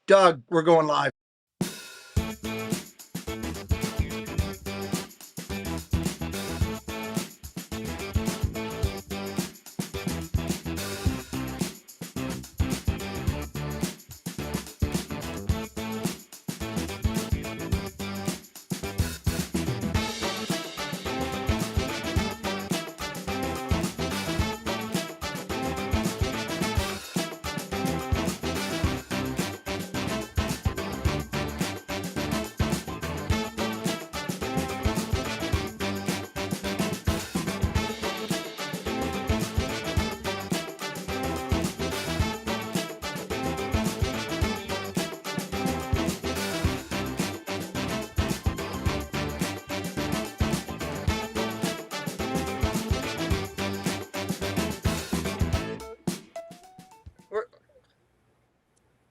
Doug, we're going live.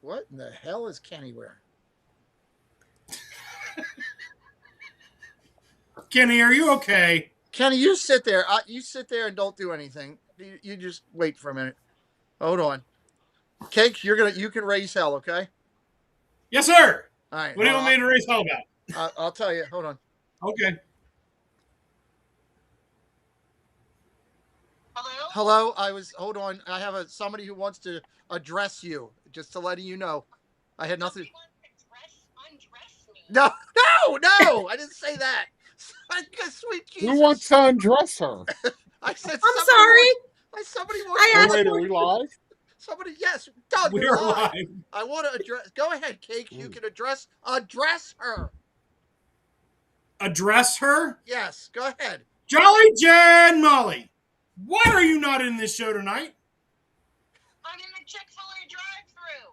What in the hell is Kenny wearing? Kenny, are you okay? Kenny, you sit there. You sit there and don't do anything. You just wait for a minute. Hold on. Cake, you can raise hell, okay? Yes, sir. All right. What do you want me to raise hell about? I'll tell you. Hold on. Okay. Hello. Hold on. I have somebody who wants to address you. Just to let you know, I had nothing. Undress me. No. I didn't say that. Sweet Jesus. Who wants to undress her? I said. I'm sorry. Somebody wants. Wait, are we live? Somebody, yes, Doug. We are live. I want to address. Go ahead, Cake. You can address her. Address her? Yes. Go ahead. Jolly Jan Molly, why are you not in this show tonight? I'm in the Chick-fil-A drive-thru.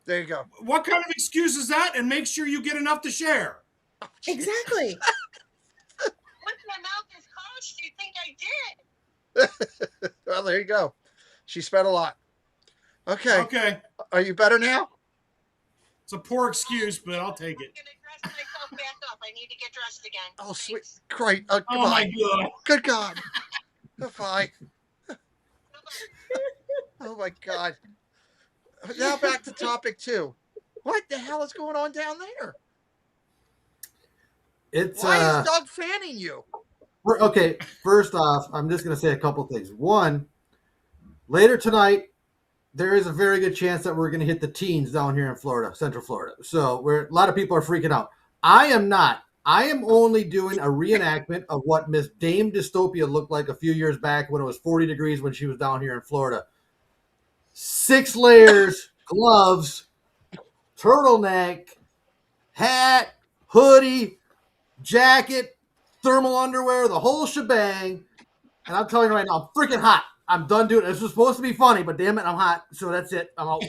There you go. What kind of excuse is that? And make sure you get enough to share. Exactly. Once my mouth is closed, do you think I did? Well, there you go. She spent a lot. Okay. Okay. Are you better now? It's a poor excuse, but I'll take it. I'm going to dress myself back up. I need to get dressed again. Oh, Thanks. sweet. Great. Oh, my God. Good God. Goodbye. Oh, my God. Now back to topic 2. What the hell is going on down there? Why is Doug fanning you? Okay, first off, I'm just going to say a couple things. One, later tonight, there is a very good chance that we're going to hit the teens down here in Florida, Central Florida. So a lot of people are freaking out. I am not. I am only doing a reenactment of what Miss Dame Dystopia looked like a few years back when it was 40 degrees when she was down here in Florida. 6 layers, gloves, turtleneck, hat, hoodie, jacket, thermal underwear, the whole shebang. And I'm telling you right now, I'm freaking hot. I'm done doing it. This was supposed to be funny, but damn it, I'm hot. So that's it. I'm out.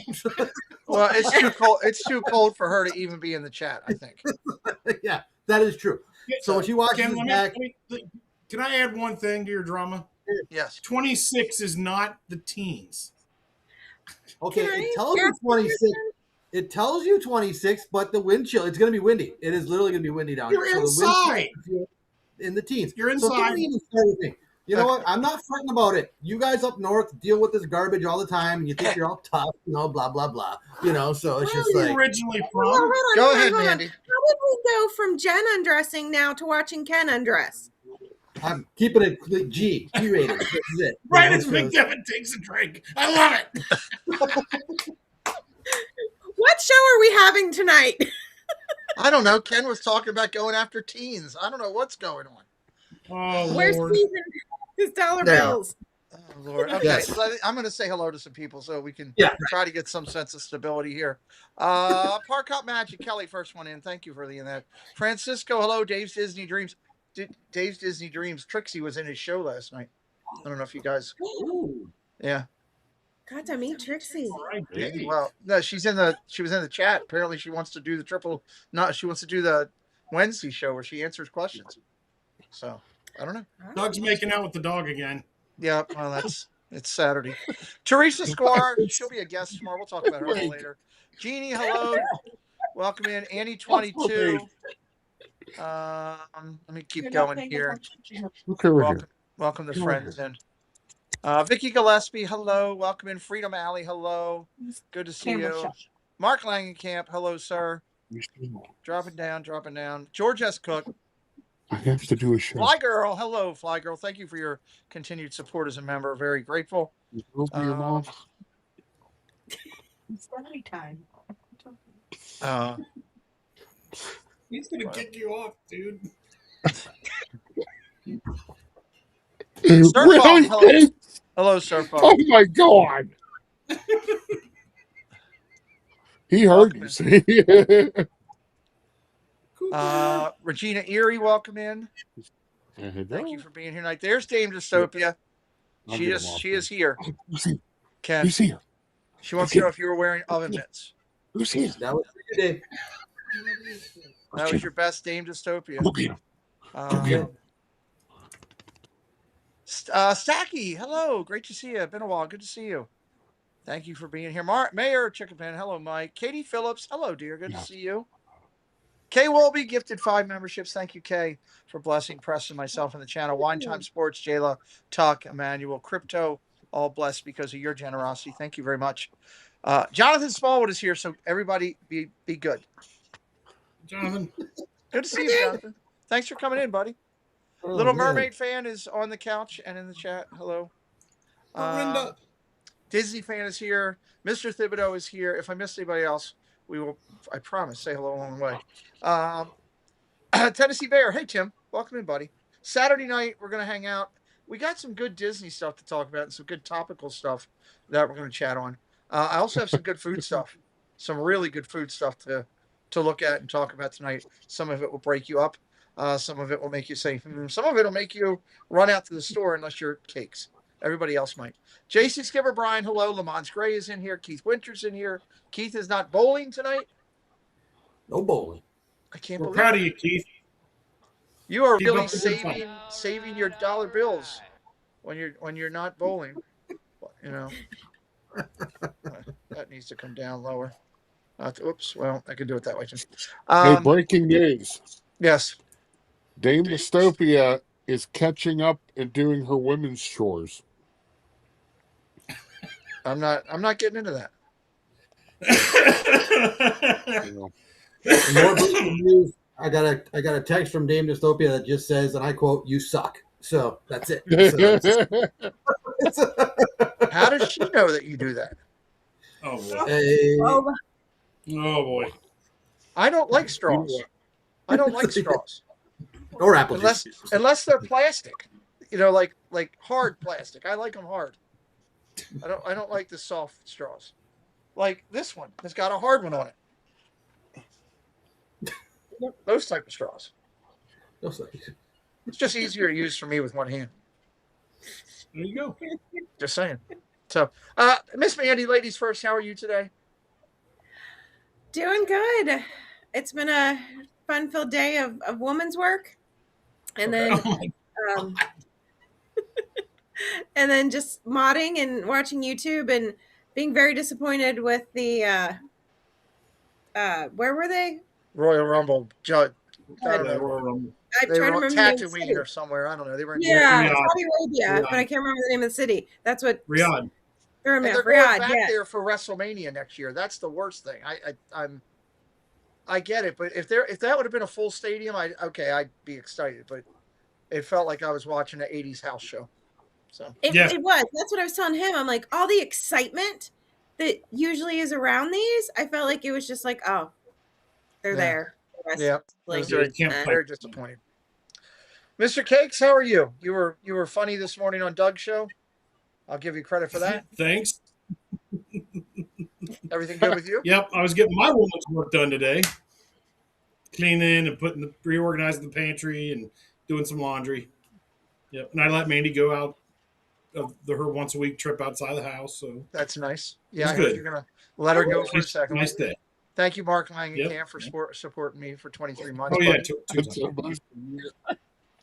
Well, it's too cold. It's too cold for her to even be in the chat, I think. Yeah, that is true. So when she watches this back, can I add one thing to your drama? Yes. 26 is not the teens. Okay, it tells you 26. It tells you 26, but the wind chill, it's going to be windy. It is literally going to be windy down here. You're inside. In the teens. You're inside. So don't even start with me. You know what? I'm not fretting about it. You guys up north deal with this garbage all the time, and you think you're all tough, blah, blah, blah. So it's just like. Originally from? Well, Go ahead, Mandy. How did we go from Jen undressing now to watching Ken undress? I'm keeping it G-rated. This is it. Right as McDevitt takes a drink. I love it. What show are we having tonight? I don't know. Ken was talking about going after teens. I don't know what's going on. Oh, Where's Lord. his dollar bills? Oh, Lord. Okay, Yes. so I'm going to say hello to some people so we can try to get some sense of stability here. Park Hop Magic, Kelly, first one in. Thank you for the in that. Francisco, hello. Dave's Disney Dreams. Dave's Disney Dreams. Trixie was in his show last night. I don't know if you guys. Ooh. Yeah. Got to meet Trixie. Right, Well, no, she was in the chat. Apparently, she wants to do the triple. No, she wants to do the Wednesday show where she answers questions. So I don't know. Doug's making out with the dog again. Yeah, well, it's Saturday. Teresa Squire, she'll be a guest tomorrow. We'll talk about her a little later. Jeannie, hello. Welcome in. Annie 22. Let me keep going here. Okay, we're here. Welcome the friends in. Vicky Gillespie, hello. Welcome in. Freedom Alley, hello. Good to see you. Mark Langenkamp, hello, sir. Dropping down. George S. Cook. I have to do a show. Fly Girl, hello, Fly Girl. Thank you for your continued support as a member. Very grateful. Your mom. It's story time. He's gonna kick you off, dude. Surfong, hello. Hello, Surfong. Oh my God. He heard you, see? Regina Erie, welcome in. Thank you for being here tonight. There's Dame Dystopia. She is here. Ken. Who's here? She wants to know if you were wearing oven mitts. Who's here? That was for you, Dave. That was your best Dame Dystopia. Look at him. Stacky, hello. Great to see you. Been a while. Good to see you. Thank you for being here. Mayor Chicken Pen, hello, Mike. Katie Phillips, hello, dear. Good to see you. Kay Wolby gifted 5 memberships. Thank you, Kay, for blessing Preston, myself, and the channel. Wine Time Sports, Jayla, Tuck, Emmanuel, Crypto, all blessed because of your generosity. Thank you very much. Jonathan Smallwood is here, so everybody be good. Jonathan. Good to see you, Jonathan. Thanks for coming in, buddy. Little Mermaid fan is on the couch and in the chat. Hello. Disney fan is here. Mr. Thibodeau is here. If I missed anybody else, we will, I promise, say hello along the way. Tennessee Bear. Hey, Tim. Welcome in, buddy. Saturday night, we're going to hang out. We got some good Disney stuff to talk about and some good topical stuff that we're going to chat on. I also have some good food stuff, some really good food stuff to look at and talk about tonight. Some of it will break you up. Some of it will make you say, some of it will make you run out to the store unless you're cakes. Everybody else might. JC Skipper Brian, hello. Lamont Gray is in here. Keith Winters in here. Keith is not bowling tonight. No bowling. I can't We're believe proud it. of you, Keith. You are Keep really up the good fight. saving your dollar bills when you're not bowling. You know, that needs to come down lower. Oops. Well, I can do it that way too. Hey, breaking news. Yes. Dame Dystopia is catching up and doing her women's chores. I'm not getting into that. More breaking news. I got a text from Dame Dystopia that just says, and I quote, "You suck." So that's it. How does she know that you do that? Oh boy. Oh boy. I don't like straws. I don't like straws. Or apple juice. Unless they're plastic. You know, like hard plastic. I like them hard. I don't like the soft straws. Like this one has got a hard one on it. Those type of straws. It's just easier to use for me with one hand. There you go. Just saying. So, Miss Mandy, ladies first, how are you today? Doing good. It's been a fun-filled day of woman's work. And then and then just modding and watching YouTube and being very disappointed with the where were they? Royal Rumble. I don't know. Royal Rumble. I'm trying to remember the name of the Tatooine city. or somewhere. I don't know. They were in Yeah, Riyadh. Saudi Arabia, but I can't remember the name of the city. That's what Riyadh. And they're going Riyadh, back there for WrestleMania next year. That's the worst thing. I get it, but if that would have been a full stadium, I'd be excited. But it felt like I was watching an '80s house show. So it was. That's what I was telling him. I'm like, all the excitement that usually is around these, I felt like it was just like, oh, they're there. Yeah, like, very disappointed. Mr. Cakes, how are you? You were funny this morning on Doug's show. I'll give you credit for that. Thanks. Everything good with you? Yep, I was getting my woman's work done today. Cleaning and reorganizing the pantry and doing some laundry. Yep, and I let Mandy go out of her once a week trip outside the house. So that's nice. Yeah, I good. heard you're gonna let her go for a second. Nice day. Thank you, Mark Langenkamp, for supporting me for 23 months. Oh yeah,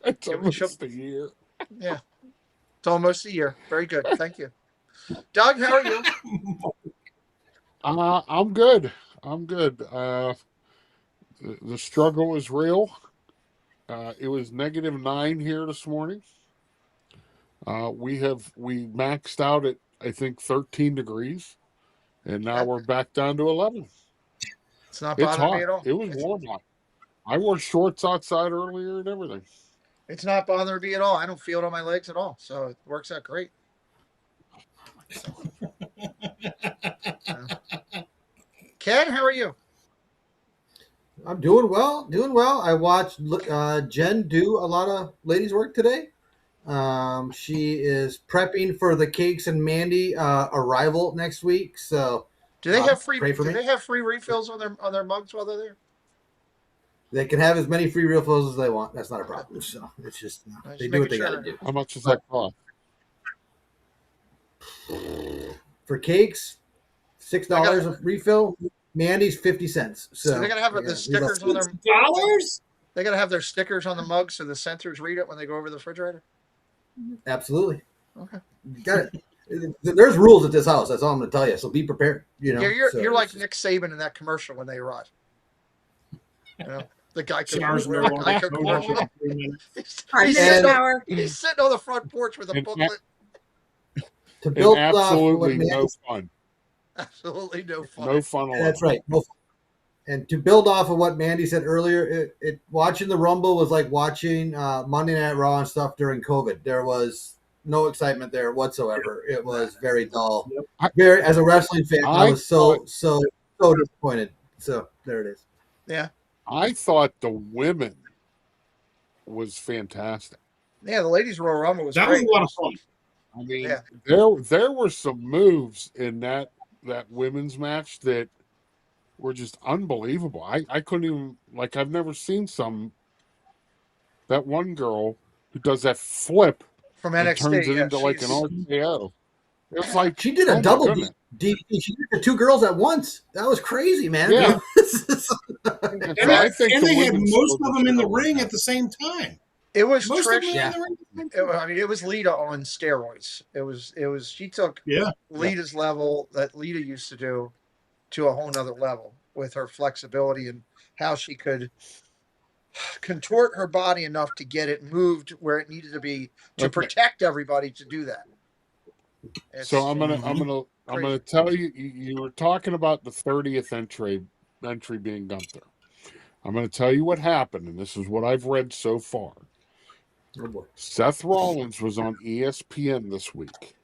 It's almost a year. Yeah, it's almost a year. Very good. Thank you, Doug. How are you? I'm good. I'm good. The struggle is real. It was -9 here this morning. We maxed out at I think 13 degrees, and now we're back down to 11. It's not It's bothering me hot. at all. It was warm out. I wore shorts outside earlier and everything. It's not bothering me at all. I don't feel it on my legs at all, so it works out great. Ken, how are you? I'm doing well, I watched Jen do a lot of ladies' work today. She is prepping for the Cakes and Mandy arrival next week. So do they have free? Pray for do me. They have free refills on their mugs while they're there? They can have as many free refills as they want. That's not a problem. So it's just they do what they got to do. How much does that cost? For cakes, $6 a refill. Mandy's 50 cents. So they gotta have the stickers on their $6? They gotta have their stickers on the mugs so the sensors read it when they go over the refrigerator. Absolutely. Okay. Got it. There's rules at this house. That's all I'm going to tell you. So be prepared. You know, you're like Nick Saban in that commercial when they arrive. You know, the guy could he's sitting on the front porch with a booklet. To build absolutely no fun. Absolutely no fun. No fun. That's right. No fun. And to build off of what Mandy said earlier, watching the Rumble was like watching Monday Night Raw and stuff during COVID. There was no excitement there whatsoever. It was very dull. Very, as a wrestling fan, I was so disappointed. So there it is. Yeah. I thought the women was fantastic. Yeah, the ladies' Royal Rumble was great. Was a lot of fun. I mean, there were some moves in that women's match that were just unbelievable. I couldn't even, like, I've never seen that one girl who does that flip from NXT, turns it into like an RKO. It's like she did a double DDT. She did the two girls at once. That was crazy, man. Yeah. I think they had most of them in the ring at the same time. It was most Trish. I mean, it was Lita on steroids. It was. She took Lita's level that Lita used to do to a whole nother level with her flexibility and how she could contort her body enough to get it moved where it needed to be to protect everybody to do that. So I'm gonna tell you. You were talking about the 30th entry being Gunther. I'm gonna tell you what happened, and this is what I've read so far. Seth Rollins was on ESPN this week,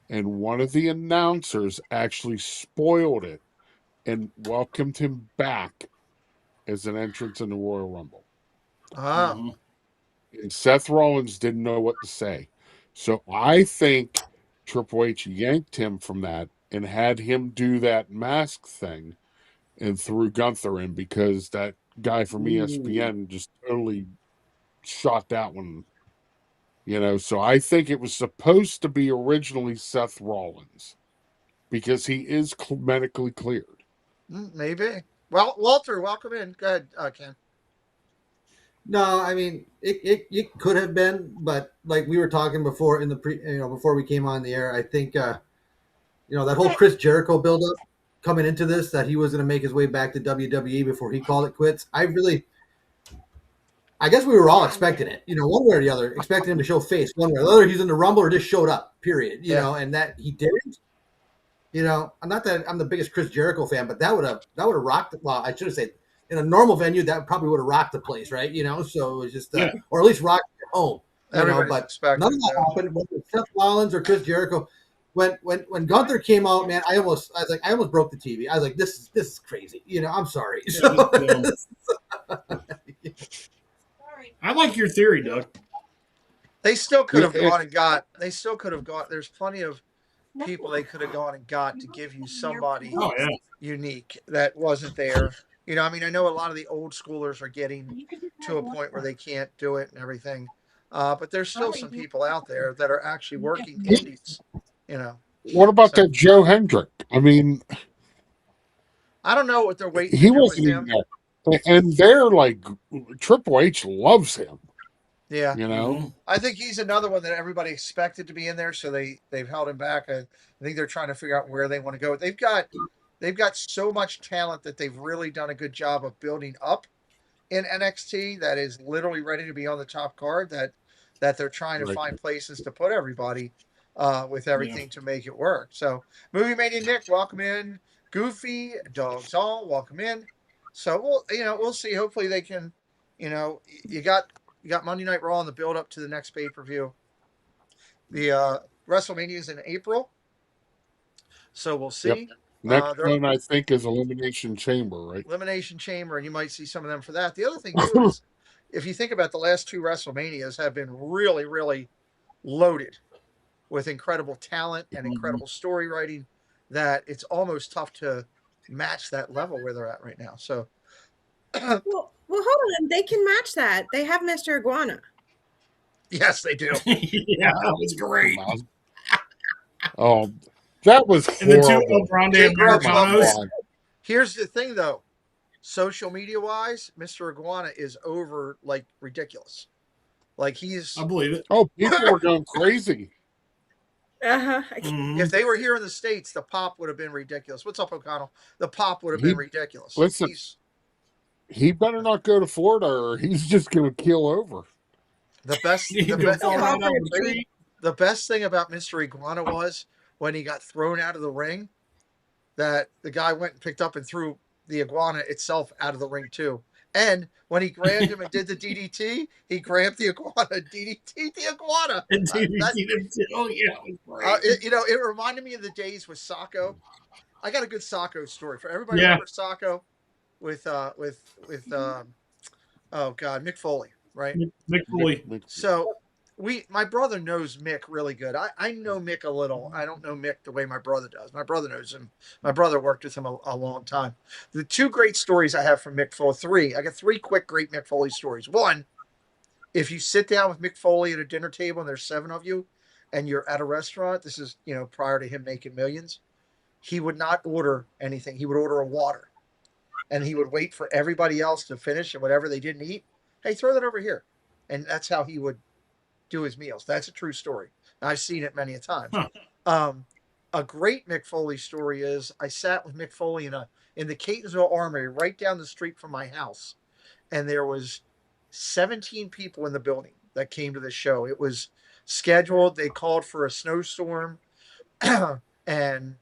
and one of the announcers actually spoiled it and welcomed him back as an entrance in the Royal Rumble. And Seth Rollins didn't know what to say. So I think Triple H yanked him from that and had him do that mask thing and threw Gunther in because that guy from ESPN just totally shot that one. You know, so I think it was supposed to be originally Seth Rollins because he is medically cleared. Maybe. Well, Walter, welcome in. Go ahead, Ken. No, I mean it could have been, but like we were talking before in the before we came on the air, I think that whole Chris Jericho buildup coming into this, that he was going to make his way back to WWE before he called it quits. I guess we were all expecting it, one way or the other, expecting him to show face one way or the other. He's in the Rumble or just showed up, period. You know, and that he didn't. Not that I'm the biggest Chris Jericho fan, but that would have rocked. Well, I should have said in a normal venue that probably would have rocked the place, right? So it was just, or at least rocked at home. But none of that happened. Whether Seth Rollins or Chris Jericho. When Gunther came out, man, I almost broke the TV. I was like, this is crazy. I'm sorry. I like your theory, Doug. They still could have gone and got. They still could have got. There's plenty of people they could have gone and got to give you somebody unique that wasn't there. I mean, I know a lot of the old schoolers are getting to a point where they can't do it and everything, but there's still some people out there that are actually working indies. What about that Joe Hendrick? I mean, I don't know what they're waiting. He wasn't even there, and they're like Triple H loves him. Yeah, I think he's another one that everybody expected to be in there, so they've held him back. I think they're trying to figure out where they want to go. They've got so much talent that they've really done a good job of building up in NXT that is literally ready to be on the top card. That that they're trying to Right. find places to put everybody with everything to make it work. So, Movie Mania Nick, welcome in. Goofy, Dogs All, welcome in. So we'll see. Hopefully they can, you got Monday Night Raw in the build up to the next pay per view. The WrestleMania is in April, so we'll see. Yep. Next one I think is Elimination Chamber, right? Elimination Chamber, and you might see some of them for that. The other thing too is, if you think about the last two WrestleManias, have been really, really loaded with incredible talent and incredible story writing, that it's almost tough to match that level where they're at right now. So, well, hold on. They can match that. They have Mr. Iguana. Yes, they do. Yeah, that was great. Oh, that was horrible. And the two El Grande Americanos. Here's the thing, though. Social media wise, Mr. Iguana is over like ridiculous. Like he's. I believe it. Oh, people are going crazy. If they were here in the States, the pop would have been ridiculous. What's up, O'Connell? The pop would have been ridiculous. Listen, he better not go to Florida, or he's just going to keel over. The best thing about Mr. Iguana was when he got thrown out of the ring, that the guy went and picked up and threw the iguana itself out of the ring too. And when he grabbed him and did the DDT, he grabbed the iguana, DDT the iguana. And DDT them too. Oh yeah, it was great. It reminded me of the days with Sacco. I got a good Sacco story for everybody. Remember Sacco with Mick Foley, right? Mick Foley. So my brother knows Mick really good. I know Mick a little. I don't know Mick the way my brother does. My brother knows him. My brother worked with him a long time. The two great stories I have from Mick Foley, I got three quick great Mick Foley stories. One, if you sit down with Mick Foley at a dinner table and there's 7 of you and you're at a restaurant, this is, prior to him making millions, he would not order anything. He would order a water. And he would wait for everybody else to finish and whatever they didn't eat, hey, throw that over here. And that's how he would do his meals. That's a true story. I've seen it many a time. A great Mick Foley story is I sat with Mick Foley in the Catonsville Armory right down the street from my house, and there was 17 people in the building that came to the show. It was scheduled. They called for a snowstorm, and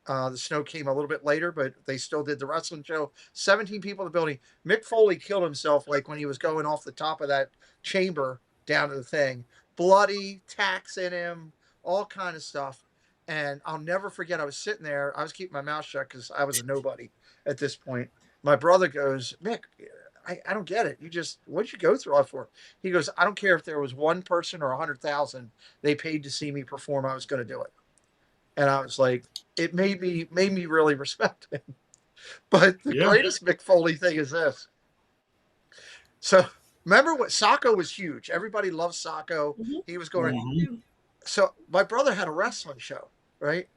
the snow came a little bit later, but they still did the wrestling show. 17 people in the building. Mick Foley killed himself like when he was going off the top of that chamber down to the thing. Bloody, tacks in him, all kind of stuff. And I'll never forget, I was sitting there. I was keeping my mouth shut because I was a nobody at this point. My brother goes, Mick, I don't get it. What'd you go through all for? He goes, I don't care if there was one person or 100,000 they paid to see me perform, I was going to do it. And I was like, it made me really respect him. But the greatest Mick Foley thing is this. So remember what Sacco was huge. Everybody loved Sacco. He was going. So my brother had a wrestling show, right?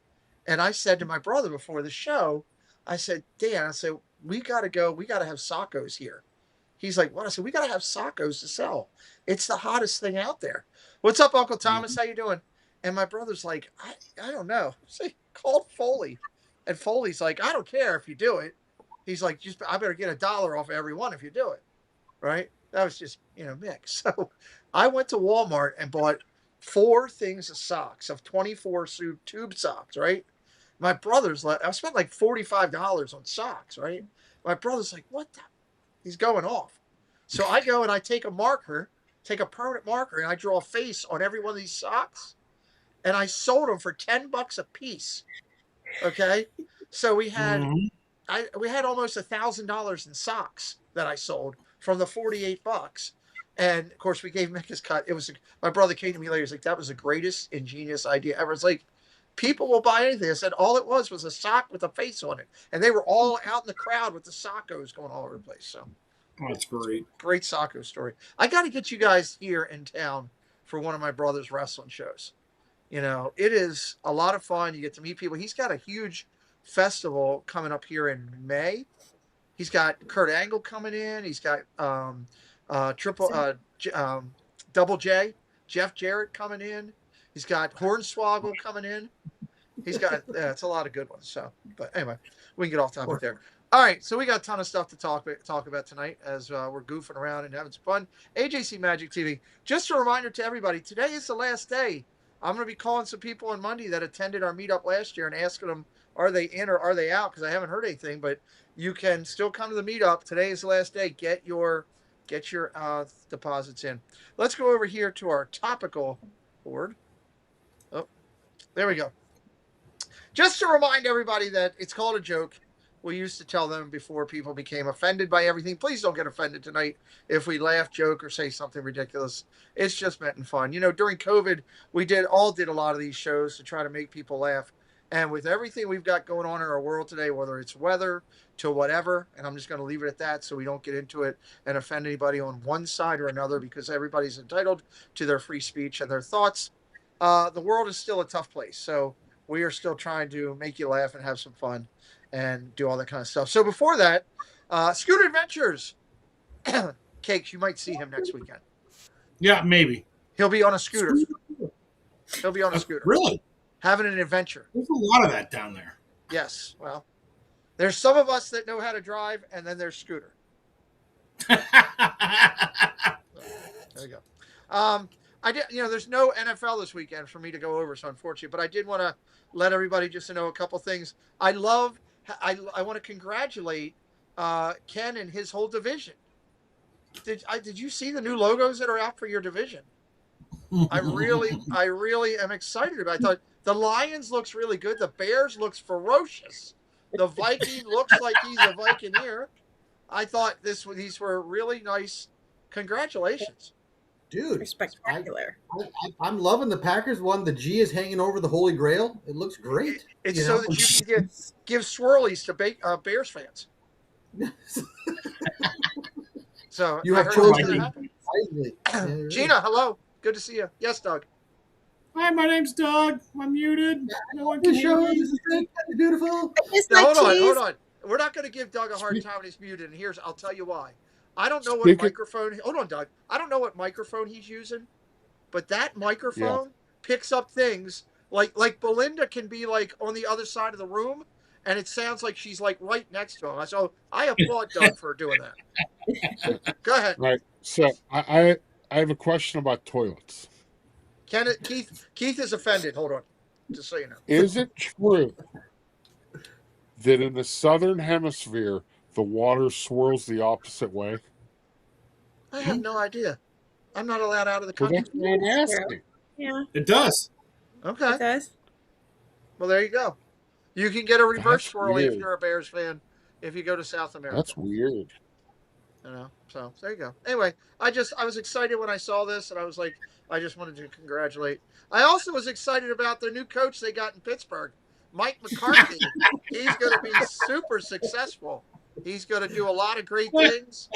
And I said to my brother before the show, I said, Dan, we got to go. We got to have Saccos here. He's like, what? I said, we got to have Saccos to sell. It's the hottest thing out there. What's up, Uncle Thomas? How you doing? And my brother's like, I don't know. So he called Foley. And Foley's like, I don't care if you do it. He's like, I better get $1 off every one if you do it. Right? That was just, Mick. So I went to Walmart and bought 4 things of socks, of 24 tube socks, right? My brother's like, I spent like $45 on socks, right? My brother's like, what the? He's going off. So I go and I take a permanent marker, and I draw a face on every one of these socks. And I sold them for $10 a piece. Okay. So we had almost $1,000 in socks that I sold from the $48. And of course we gave Mick his cut. My brother came to me later. He's like, that was the greatest ingenious idea ever. It's like, people will buy anything. I said, all it was a sock with a face on it. And they were all out in the crowd with the Saccos going all over the place. So that's great. Great Sacco story. I got to get you guys here in town for one of my brother's wrestling shows. It is a lot of fun. You get to meet people. He's got a huge festival coming up here in May. He's got Kurt Angle coming in. He's got Double J, Jeff Jarrett coming in. He's got Hornswoggle coming in. He's got it's a lot of good ones. So, but anyway, we can get off topic there. All right, so we got a ton of stuff to talk about tonight as we're goofing around and having some fun. AJC Magic TV. Just a reminder to everybody, today is the last day. I'm going to be calling some people on Monday that attended our meetup last year and asking them, are they in or are they out? Because I haven't heard anything, but you can still come to the meetup. Today is the last day. Get your deposits in. Let's go over here to our topical board. Oh, there we go. Just to remind everybody that it's called a joke. We used to tell them before people became offended by everything. Please don't get offended tonight if we laugh, joke, or say something ridiculous. It's just meant in fun. You know, during COVID, we did a lot of these shows to try to make people laugh. And with everything we've got going on in our world today, whether it's weather to whatever, and I'm just going to leave it at that so we don't get into it and offend anybody on one side or another, because everybody's entitled to their free speech and their thoughts. The world is still a tough place. So we are still trying to make you laugh and have some fun and do all that kind of stuff. So before that, Scooter Adventures. Cakes, you might see him next weekend. Yeah, maybe. He'll be on a scooter. He'll be on a scooter. Really? Having an adventure. There's a lot of that down there. Yes. Well, there's some of us that know how to drive, and then there's Scooter. There you go. There's no NFL this weekend for me to go over, so unfortunately, but I did want to let everybody just to know a couple things. I want to congratulate Ken and his whole division. Did you see the new logos that are out for your division? I really am excited about it. I thought the Lions looks really good. The Bears looks ferocious. The Viking looks like he's a Vikineer. I thought these were really nice. Congratulations. Dude, spectacular. I'm loving the Packers one. The G is hanging over the Holy Grail. It looks great. It's so that you can give swirlies to Bears fans. So you have chosen. Gina, hello. Good to see you. Yes, Doug. Hi, my name's Doug. I'm muted. No one can hear me. This is great. Beautiful. Now, hold on. We're not going to give Doug a hard time when he's muted, and I'll tell you why. I don't know what microphone. Hold on, Doug. I don't know what microphone he's using, but that microphone picks up things like Belinda can be like on the other side of the room, and it sounds like she's like right next to him. So I applaud Doug for doing that. Go ahead. Right. So I have a question about toilets. Keith is offended. Hold on, just so you know. Is it true that in the southern hemisphere the water swirls the opposite way? I have no idea. I'm not allowed out of the country. Well, that's what I'm asking. Yeah, it does. Okay. It does. Well, there you go. You can get a reverse swirly if you're a Bears fan if you go to South America. That's weird. You know, so there you go. Anyway, I was excited when I saw this, and I was like, I just wanted to congratulate. I also was excited about their new coach they got in Pittsburgh, Mike McCarthy. He's going to be super successful. He's going to do a lot of great things.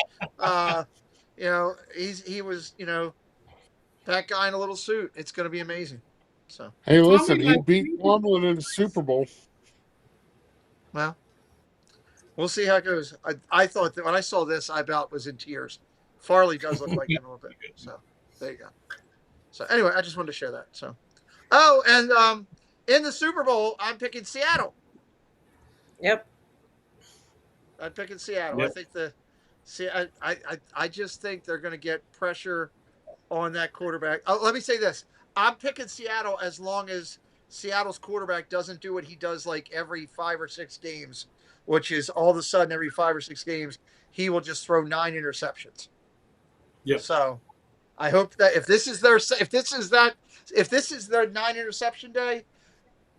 He was that guy in a little suit. It's going to be amazing. So hey, listen, he beat Tomlin in the Super Bowl. Well, we'll see how it goes. I thought that when I saw this, I about was in tears. Farley does look like him a little bit. So there you go. So anyway, I just wanted to share that. So, and in the Super Bowl, I'm picking Seattle. Yep. I'm picking Seattle. Yep. I just think they're going to get pressure on that quarterback. Let me say this. I'm picking Seattle as long as Seattle's quarterback doesn't do what he does like every 5 or 6 games, which is all of a sudden every 5 or 6 games, he will just throw 9 interceptions. Yep. So I hope that if this is their 9 interception day,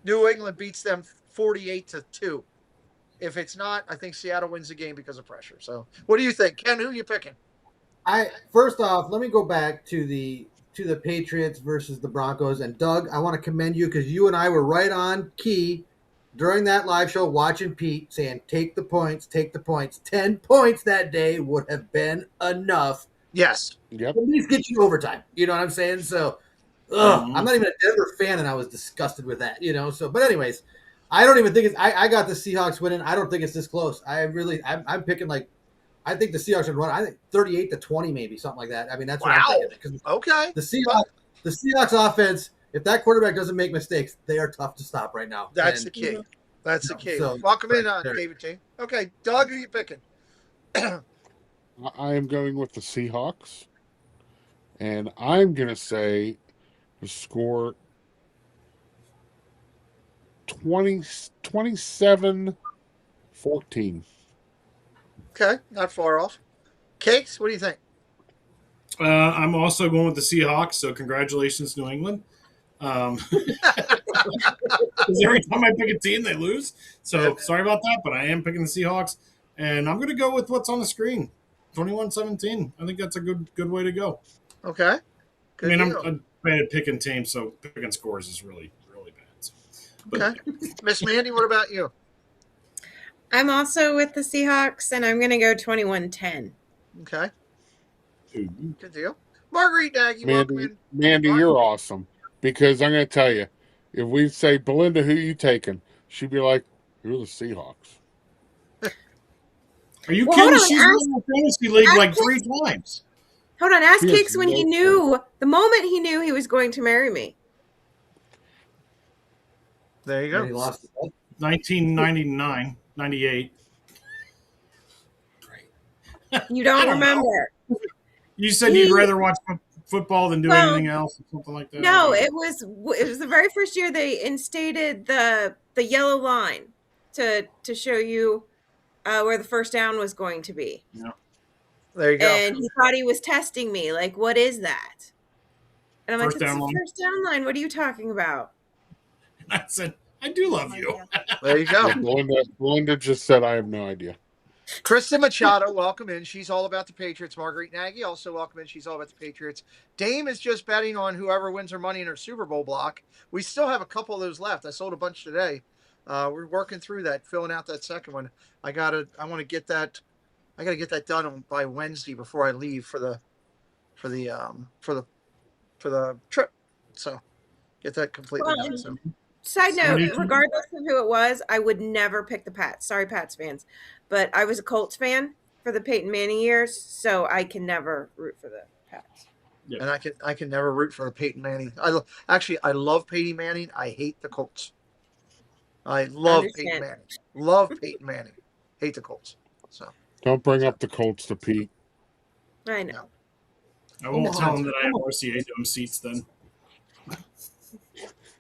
New England beats them 48-2. If it's not, I think Seattle wins the game because of pressure. So what do you think? Ken, who are you picking? First off, let me go back to the Patriots versus the Broncos. And Doug, I want to commend you because you and I were right on key during that live show watching Pete saying, take the points, take the points. 10 points that day would have been enough. Yes. Yep. At least get you overtime. You know what I'm saying? So I'm not even a Denver fan, and I was disgusted with that, So, but anyways, I don't even think I got the Seahawks winning. I don't think it's this close. I'm picking I think the Seahawks would run. I think 38-20, maybe something like that. I mean, that's what I'm thinking. Okay. The Seahawks offense, if that quarterback doesn't make mistakes, they are tough to stop right now. That's the key. That's the key. So, Welcome in, David T. Okay, Doug, who are you picking? I am going with the Seahawks, and I'm going to say the score 27-14. Okay, not far off. Cakes, what do you think? I'm also going with the Seahawks, so congratulations, New England. Because every time I pick a team, they lose. So sorry about that, but I am picking the Seahawks, and I'm going to go with what's on the screen, 21-17. I think that's a good way to go. Okay. Good I'm bad at picking teams, so picking scores is really bad. So. Okay. Miss Mandy, what about you? I'm also with the Seahawks, and I'm going to go 21-10. Okay. Good deal. Marguerite Nagy, welcome in. Mandy, you're awesome. Because I'm going to tell you, if we say, Belinda, who you taking? She'd be like, you're the Seahawks. Are you kidding? She's won the fantasy league like 3 times. Hold on. Ask Kicks when he knew, the moment he knew he was going to marry me. There you go. He lost 1999, 98. You don't remember. You said you'd rather watch football than do anything else or something like that? No, it was the very first year they instated the yellow line to show you where the first down was going to be. Yeah. There you go. And he thought he was testing me. Like, what is that? And I'm first like, it's the first down line. What are you talking about? I said, I do love you. There you go. Belinda just said, I have no idea. Kristen Machado, welcome in. She's all about the Patriots. Marguerite Nagy, also welcome in. She's all about the Patriots. Dame is just betting on whoever wins her money in her Super Bowl block. We still have a couple of those left. I sold a bunch today. We're working through that, filling out that second one. I want to get that. I got to get that done by Wednesday before I leave for the trip. So get that completely done. So. Side note, regardless of who it was, I would never pick the Pats. Sorry, Pats fans. But I was a Colts fan for the Peyton Manning years, so I can never root for the Pats. Yeah. And I can never root for Peyton Manning. I love Peyton Manning. I hate the Colts. I love Peyton Manning. Love Peyton Manning. Hate the Colts. So don't bring up the Colts to Pete. I know. I won't tell him that I have RCA dome seats then.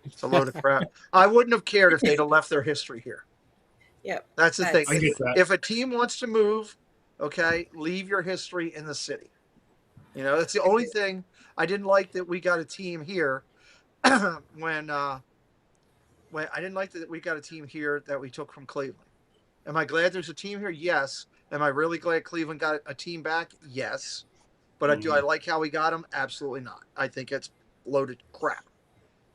It's a load of crap. I wouldn't have cared if they'd have left their history here. Yep. That's the thing. I get that. If a team wants to move, okay, leave your history in the city. You know, that's the only thing I didn't like that we got a team here when I didn't like that we got a team here that we took from Cleveland. Am I glad there's a team here? Yes. Am I really glad Cleveland got a team back? Yes. But do I like how we got them? Absolutely not. I think it's loaded crap.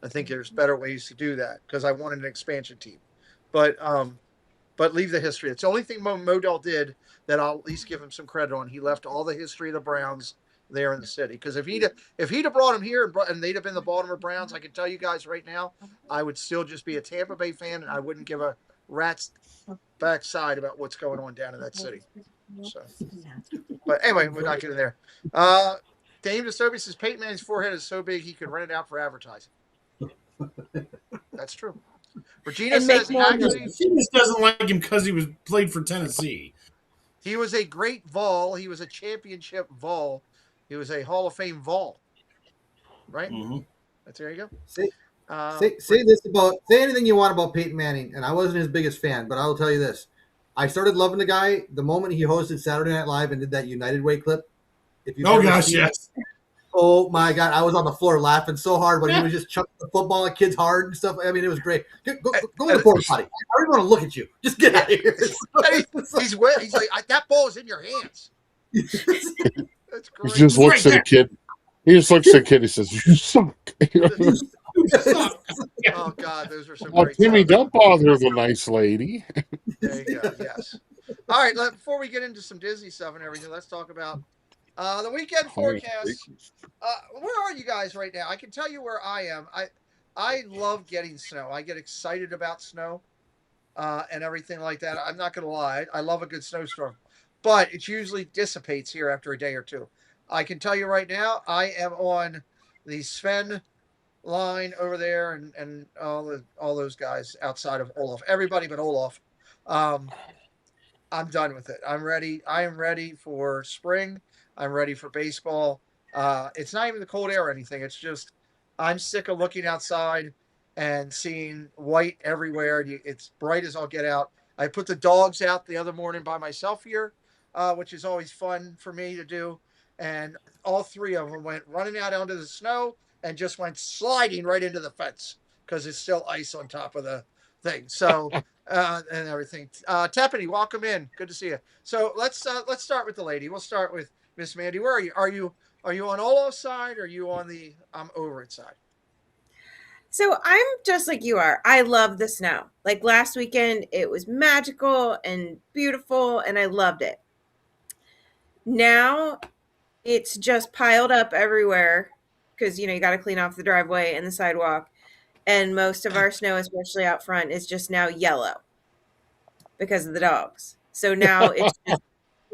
I think there's better ways to do that because I wanted an expansion team. But leave the history. It's the only thing Modell did that I'll at least give him some credit on. He left all the history of the Browns there in the city. Because if he'd have brought them here and they'd have been the Baltimore Browns, I can tell you guys right now, I would still just be a Tampa Bay fan and I wouldn't give a rat's backside about what's going on down in that city. So, but anyway, we're not getting there. Dame DeSobi says Peyton Manning's forehead is so big he could rent it out for advertising. That's true. Regina says actually he just doesn't like him because he played for Tennessee. He was a great Vol. He was a championship Vol. He was a Hall of Fame Vol. Right? Mm-hmm. There you go. Say anything you want about Peyton Manning, and I wasn't his biggest fan, but I will tell you this: I started loving the guy the moment he hosted Saturday Night Live and did that United Way clip. Yes. Oh my God, I was on the floor laughing so hard when he was just chucking the football at kids hard and stuff. I mean, it was great. Go to the porta potty. I don't even want to look at you. Just get out of here. He's like, that ball is in your hands. That's great. He just looks at the kid. He just looks at the kid. He says, "You suck." Oh God, those are some great. Timmy, don't bother the nice lady. There you go. Yes. All right. Before we get into some Disney stuff and everything, let's talk about the weekend forecast. Where are you guys right now? I can tell you where I am. I love getting snow. I get excited about snow and everything like that. I'm not going to lie. I love a good snowstorm. But it usually dissipates here after a day or two. I can tell you right now, I am on the Sven line over there, and all those guys outside of Olaf, everybody but Olaf. I'm done with it. I'm ready. I am ready for spring. I'm ready for baseball. It's not even the cold air or anything. It's just I'm sick of looking outside and seeing white everywhere. It's bright as all get out. I put the dogs out the other morning by myself here, which is always fun for me to do. And all three of them went running out onto the snow and just went sliding right into the fence because it's still ice on top of the thing. So and everything. Teppany, welcome in. Good to see you. So let's start with the lady. We'll start with Miss Mandy. Where are you? Are you on Olaf's side? Or are you on the I'm over it side? So I'm just like you are. I love the snow. Like last weekend, it was magical and beautiful, and I loved it. Now it's just piled up everywhere because you got to clean off the driveway and the sidewalk, and most of our snow, especially out front, is just now yellow because of the dogs. So now it's just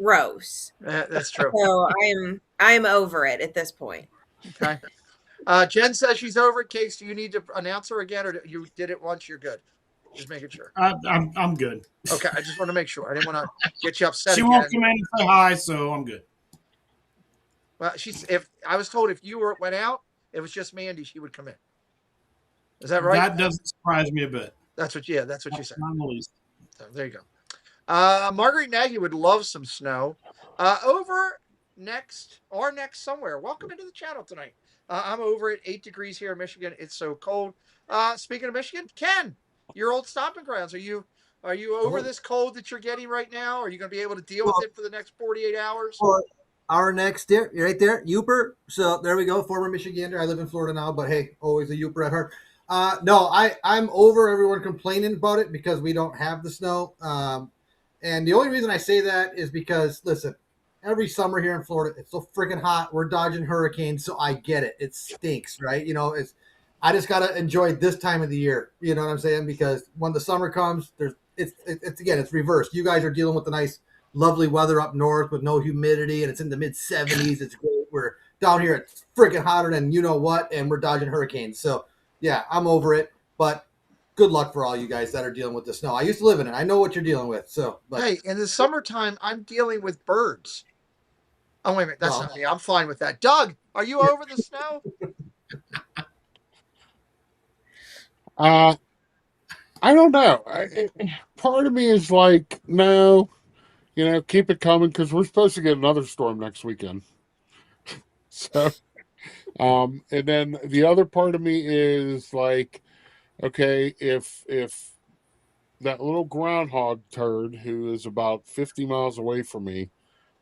gross. That's true. So I'm over it at this point. Okay. Jen says she's over it. Case, do you need to announce her again, or you did it once? You're good. Just making sure. I'm good. Okay, I just want to make sure. I didn't want to get you upset. She won't come in and say hi, so I'm good. Well, if I was told if you went out, it was just Mandy, she would come in. Is that right? That doesn't surprise me a bit. That's what you said. Not in the least. So there you go. Marguerite Nagy would love some snow. Over next somewhere. Welcome into the channel tonight. I'm over at 8 degrees here in Michigan. It's so cold. Speaking of Michigan, Ken, your old stomping grounds. Are you over this cold that you're getting right now? Are you going to be able to deal with it for the next 48 hours? Well, our next there, right there, Uper. So there we go, former Michigander. I live in Florida now, but hey, always a Uper at heart. No, I'm over everyone complaining about it because we don't have the snow. And the only reason I say that is because, listen, every summer here in Florida, it's so freaking hot. We're dodging hurricanes, so I get it. It stinks, right? I just got to enjoy this time of the year. You know what I'm saying? Because when the summer comes, it's reversed. You guys are dealing with the nice, lovely weather up north with no humidity, and it's in the mid 70s. It's great. We're down here, it's freaking hotter than you know what, and we're dodging hurricanes. So, yeah, I'm over it. But good luck for all you guys that are dealing with the snow. I used to live in it. I know what you're dealing with. So, hey, in the summertime, I'm dealing with birds. Oh, wait a minute. That's not me. I'm fine with that. Doug, are you over the snow? I don't know. Part of me is like, no, keep it coming because we're supposed to get another storm next weekend. So, and then the other part of me is like, okay, if that little groundhog turd who is about 50 miles away from me,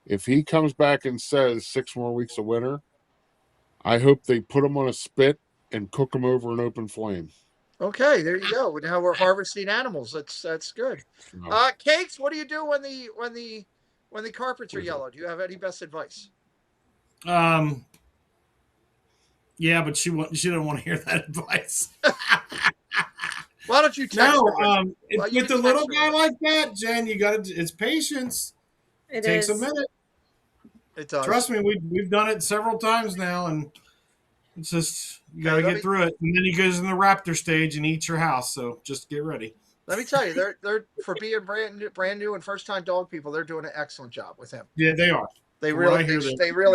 if he comes back and says 6 more weeks of winter, I hope they put him on a spit and cook him over an open flame. Okay, there you go. Now we're harvesting animals. That's good. Cakes, what do you do when the carpets are yellow? Do you have any best advice? Yeah, but she didn't want to hear that advice. Why don't you text her? With a little guy like that, Jen, it's patience. It takes is. a minute. It does. Trust me, we've done it several times now, and it's just you got to get through it. And then he goes in the raptor stage and eats your house. So just get ready. Let me tell you, they're for being brand new and first time dog people. They're doing an excellent job with him. Yeah, they are. They really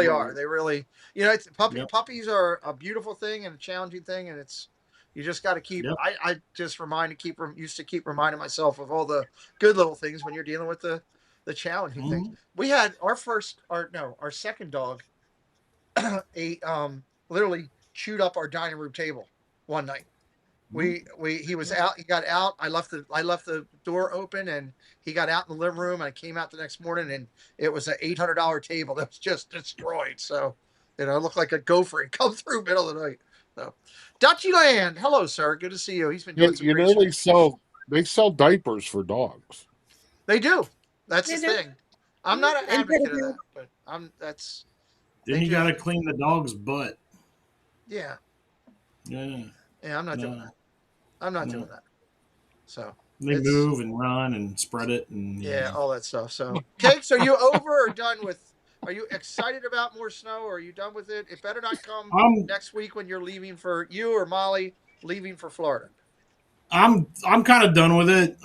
are. They really, puppies are a beautiful thing and a challenging thing, and you just got to keep. Yep. I just used to keep reminding myself of all the good little things when you're dealing with the challenging things. We had our second dog literally chewed up our dining room table one night. He was out. He got out. I left the door open, and he got out in the living room. And I came out the next morning, and it was an $800 table that was just destroyed. So, it looked like a gopher had come through middle of the night. So, Dutchyland, hello, sir. Good to see you. He's been doing some great stuff. They sell diapers for dogs. They do. That's the thing. I'm not an advocate of that, but that's. Then you got to clean the dog's butt. Yeah. Yeah. Yeah, I'm not doing that. I'm not doing that. So they move and run and spread it and all that stuff. So, Cakes, are you over or done Are you excited about more snow, or are you done with it? It better not come next week when you're leaving for you or Molly leaving for Florida. I'm kind of done with it.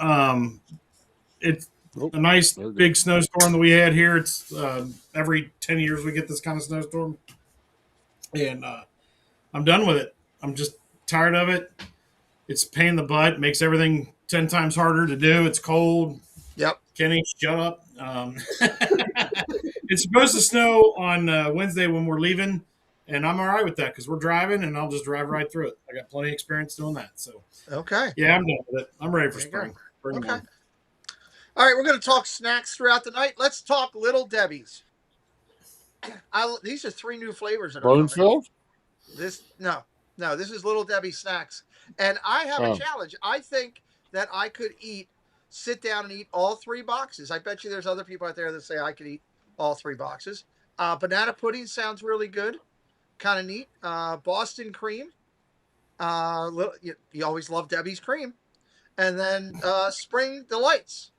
It's a nice big snowstorm that we had here. It's every 10 years we get this kind of snowstorm, and I'm done with it. I'm just tired of it. It's a pain in the butt. It makes everything 10 times harder to do. It's cold. Yep. Kenny, shut up. It's supposed to snow on Wednesday when we're leaving, and I'm all right with that because we're driving, and I'll just drive right through it. I got plenty of experience doing that. So, okay. Yeah, I'm done with it. I'm ready for spring. Okay. All right, we're going to talk snacks throughout the night. Let's talk Little Debbie's. These are 3 new flavors that are Burnfield? This this is Little Debbie snacks, and I have a challenge. I think that I could sit down and eat all 3 boxes. I bet you there's other people out there that say I could eat all 3 boxes. Banana pudding sounds really good, kind of neat. Boston cream, you always love Debbie's cream, and then spring delights.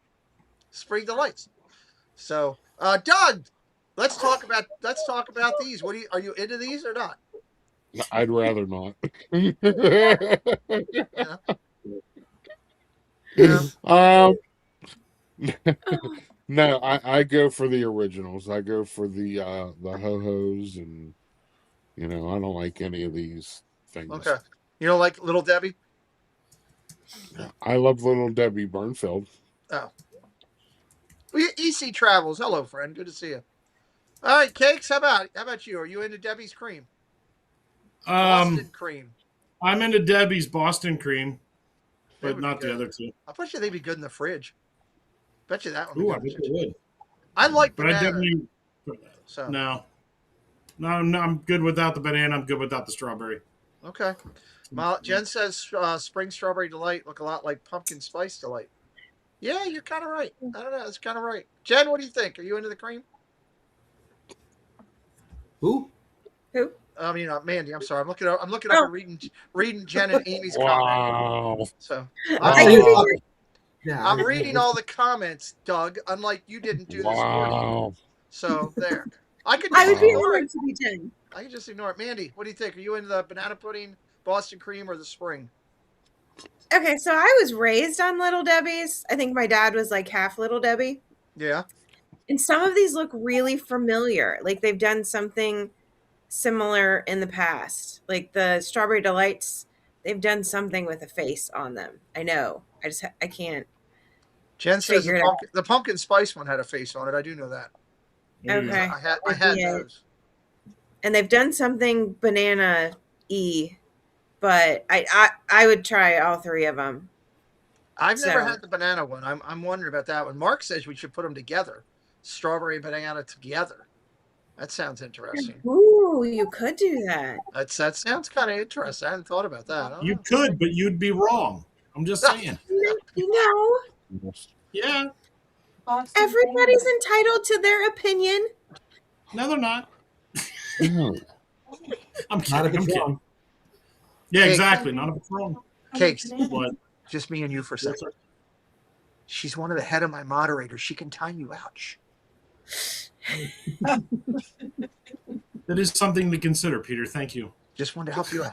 So, Doug, let's talk about these. Are you into these or not? I'd rather not. No, I go for the originals. I go for the ho-hos, and I don't like any of these things. Okay. You don't like Little Debbie? I love Little Debbie Burnfield. Oh. EC Travels. Hello, friend. Good to see you. All right, Cakes, how about you? Are you into Debbie's cream? Boston cream. I'm into Debbie's Boston cream, but not the other 2. I bet you they'd be good in the fridge. Bet you that one. Ooh, I bet they would. I like banana. I definitely. So. No, I'm good without the banana. I'm good without the strawberry. Okay. Jen says spring strawberry delight look a lot like pumpkin spice delight. Yeah, you're kind of right. I don't know. That's kind of right. Jen, what do you think? Are you into the cream? Who? I mean, Mandy. I'm sorry. I'm looking up and reading Jen and Amy's comments. So I'm reading all the comments, Doug. Unlike you didn't do this morning. So there. I would be ignore it. I can just ignore it. Mandy, what do you think? Are you into the banana pudding, Boston cream, or the spring? Okay, so I was raised on Little Debbie's. I think my dad was like half Little Debbie. Yeah. And some of these look really familiar. Like they've done something similar in the past. Like the Strawberry Delights, they've done something with a face on them. I know. I can't. Jen says the pumpkin spice one had a face on it. I do know that. Okay. I had those. And they've done something banana-y, but I would try all 3 of them. I've never had the banana one. I'm wondering about that one. Mark says we should put them together, strawberry and banana together. That sounds interesting. Ooh, you could do that. That sounds kind of interesting. I hadn't thought about that. You could, but you'd be wrong. I'm just saying. No. Yeah. Everybody's entitled to their opinion. No, they're not. No. I'm kidding. Yeah, exactly. Not if it's wrong. Cakes. What? Just me and you for a second. She's one of the head of my moderators. She can time you out. That is something to consider, Peter. Thank you. Just wanted to help you out.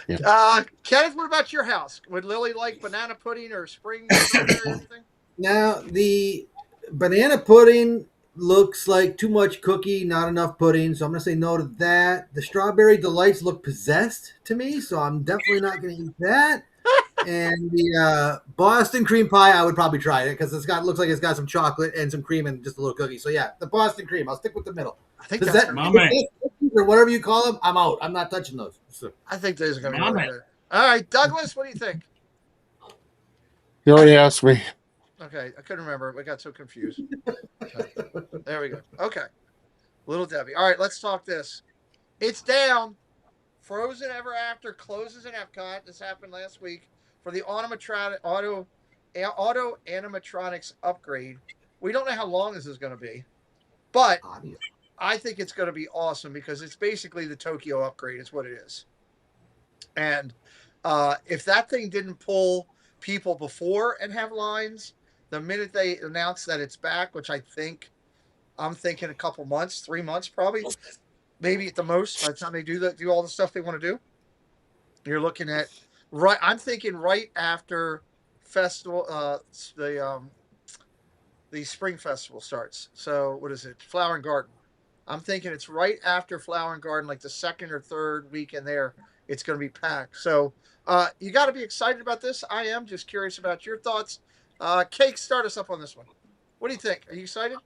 Yeah. Kenneth, what about your house? Would Lily like banana pudding or spring strawberry or anything? Now, the banana pudding looks like too much cookie, not enough pudding, so I'm going to say no to that. The Strawberry Delights look possessed to me, so I'm definitely not going to eat that. And the Boston cream pie, I would probably try it because looks like it's got some chocolate and some cream and just a little cookie. So yeah, the Boston cream. I'll stick with the middle. I think that's my man. Or whatever you call them. I'm out. I'm not touching those. So. I think those are going to be really good. All right, Douglas, what do you think? You already asked me. Okay, I couldn't remember. We got so confused. There we go. Okay, Little Debbie. All right, let's talk this. It's down. Frozen Ever After closes in Epcot. This happened last week for the auto animatronics upgrade. We don't know how long this is going to be, but I think it's going to be awesome because it's basically the Tokyo upgrade. Is what it is. And if that thing didn't pull people before and have lines, the minute they announced that it's back, which I think I'm thinking a couple months, 3 months probably, maybe at the most. By the time they do all the stuff they want to do, you're looking at right. I'm thinking right after festival, the spring festival starts. So what is it? Flower and Garden. I'm thinking it's right after Flower and Garden, like the second or third week in there. It's going to be packed. So you got to be excited about this. I am just curious about your thoughts. Cake, start us up on this one. What do you think? Are you excited?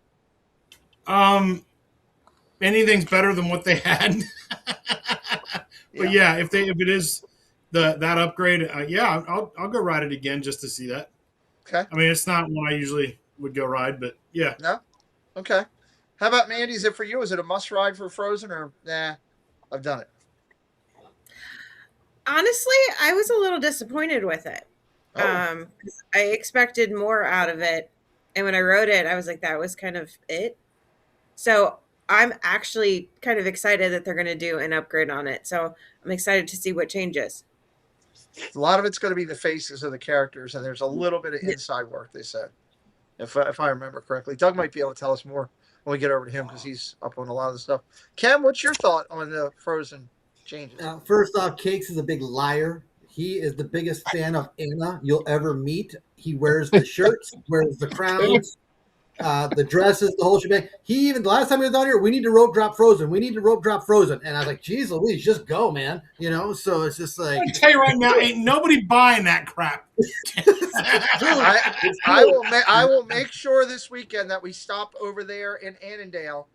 Anything's better than what they had. But yeah, if it is that upgrade, yeah, I'll go ride it again just to see that. Okay. I mean, it's not one I usually would go ride, but yeah. No. Okay. How about Mandy? Is it for you? Is it a must ride for Frozen, or nah? I've done it. Honestly, I was a little disappointed with it. I expected more out of it, and when I wrote it, I was like, that was kind of it. So I'm actually kind of excited that they're going to do an upgrade on it. So I'm excited to see what changes. A lot of it's going to be the faces of the characters, and there's a little bit of inside work, they said, if I remember correctly. Doug might be able to tell us more when we get over to him because he's up on a lot of the stuff. Cam, what's your thought on the Frozen changes? First off, Cakes is a big liar. He is the biggest fan of Anna you'll ever meet. He wears the shirts, wears the crowns, the dresses, the whole shebang. He even, the last time he was on here, we need to rope drop Frozen. We need to rope drop Frozen. And I was like, geez Louise, just go, man. You know, so it's just like. I tell you right now, ain't nobody buying that crap. I will make sure this weekend that we stop over there in Annandale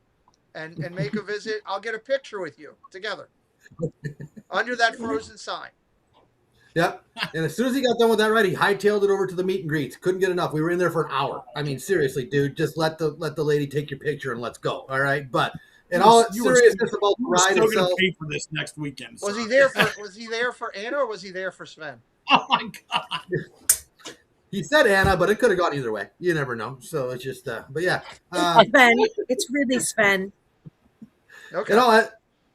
and make a visit. I'll get a picture with you together under that Frozen sign. Yep. And as soon as he got done with that ride, he hightailed it over to the meet and greets. Couldn't get enough. We were in there for an hour. I mean, seriously, dude, just let the lady take your picture and let's go. All right. But in all seriousness about the ride itself, itself, pay for this next weekend. Was he there for Anna or was he there for Sven? Oh my God. He said Anna, but it could have gone either way. You never know. So it's just but yeah. Sven. It's really Sven. Okay. And all that.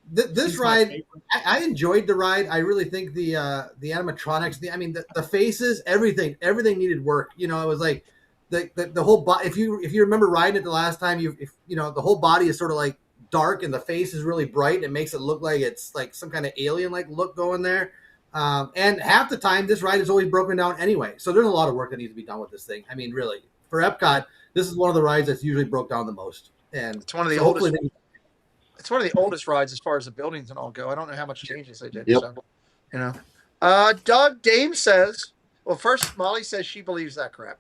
This ride, I enjoyed the ride. I really think the animatronics, the faces, everything needed work. You know, it was like the whole body. If you remember riding it the last time, the whole body is sort of like dark and the face is really bright. It makes it look like it's like some kind of alien like look going there. And half the time, this ride is always broken down anyway. So there's a lot of work that needs to be done with this thing. I mean, really, for Epcot, this is one of the rides that's usually broke down the most. And it's one of the oldest. It's one of the oldest rides as far as the buildings and all go. I don't know how much changes they did. Yep. So, you know, Doug Dame says, well, first Molly says she believes that crap.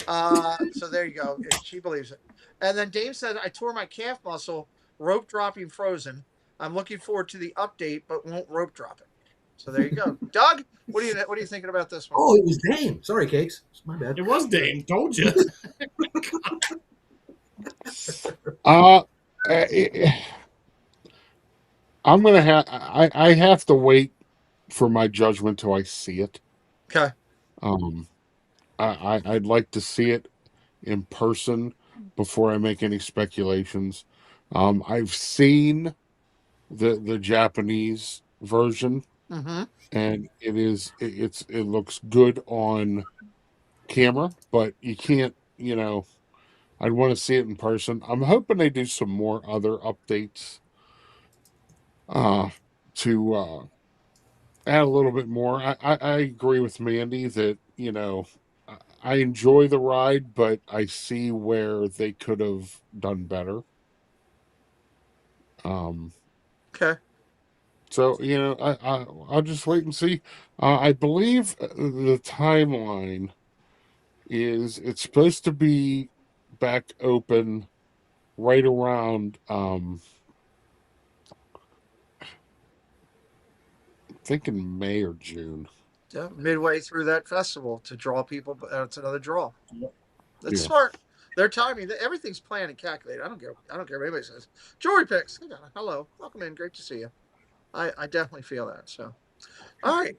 So there you go. She believes it. And then Dame said, I tore my calf muscle rope dropping Frozen. I'm looking forward to the update, but won't rope drop it. So there you go. Doug, what are you thinking about this one? Oh, it was Dame. Sorry, Cakes. It's my bad. It was Dame. Told you. I'm gonna have. I have to wait for my judgment till I see it. Okay. I'd like to see it in person before I make any speculations. I've seen the Japanese version, and it looks good on camera, but you can't. You know, I'd want to see it in person. I'm hoping they do some more other updates. To add a little bit more. I agree with Mandy that, you know, I enjoy the ride, but I see where they could have done better. Okay. So, you know, I'll just wait and see. I believe the timeline is it's supposed to be back open right around thinking May or June. Yeah, midway through that festival to draw people. It's another draw. That's smart. Their timing, everything's planned and calculated. I don't care what anybody says. Jewelry picks. Hello, welcome in. Great to see you. I definitely feel that. So, all right.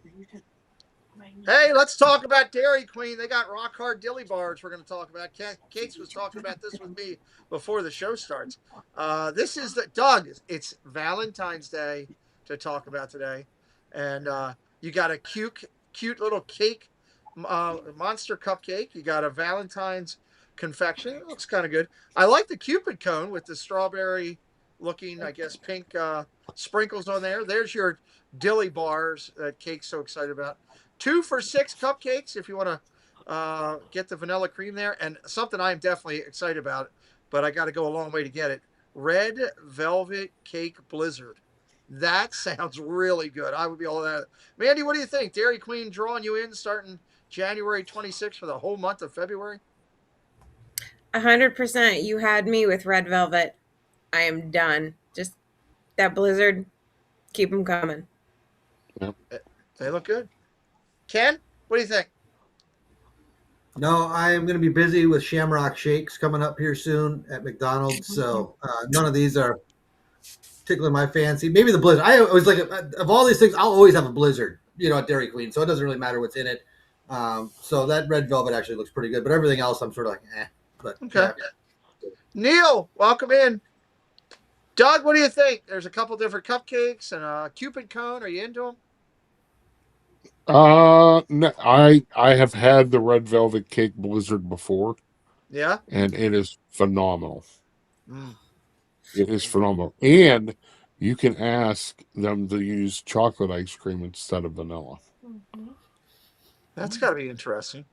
Hey, let's talk about Dairy Queen. They got rock hard dilly bars. We're going to talk about. Kate's was talking about this with me before the show starts. This is Doug. It's Valentine's Day to talk about today. And you got a cute little cake, monster cupcake. You got a Valentine's confection. It looks kind of good. I like the Cupid cone with the strawberry looking, I guess, pink sprinkles on there. There's your dilly bars that Cake's so excited about. 2 for $6 cupcakes if you want to get the vanilla cream there. And something I'm definitely excited about, but I got to go a long way to get it. Red Velvet Cake Blizzard. That sounds really good. I would be all that. Mandy, what do you think? Dairy Queen drawing you in starting January 26th for the whole month of February? 100%. You had me with Red Velvet. I am done. Just that Blizzard, keep them coming. Yep. They look good. Ken, what do you think? No, I am going to be busy with Shamrock Shakes coming up here soon at McDonald's. So none of these are tickling my fancy. Maybe the Blizzard. I always like of all these things, I'll always have a Blizzard, at Dairy Queen. So it doesn't really matter what's in it. So that Red Velvet actually looks pretty good. But everything else, I'm sort of like, eh. But okay. Yeah. Neil, welcome in. Doug, what do you think? There's a couple different cupcakes and a Cupid cone. Are you into them? No, I have had the Red Velvet Cake Blizzard before. Yeah. And it is phenomenal. It is phenomenal. And you can ask them to use chocolate ice cream instead of vanilla. That's got to be interesting.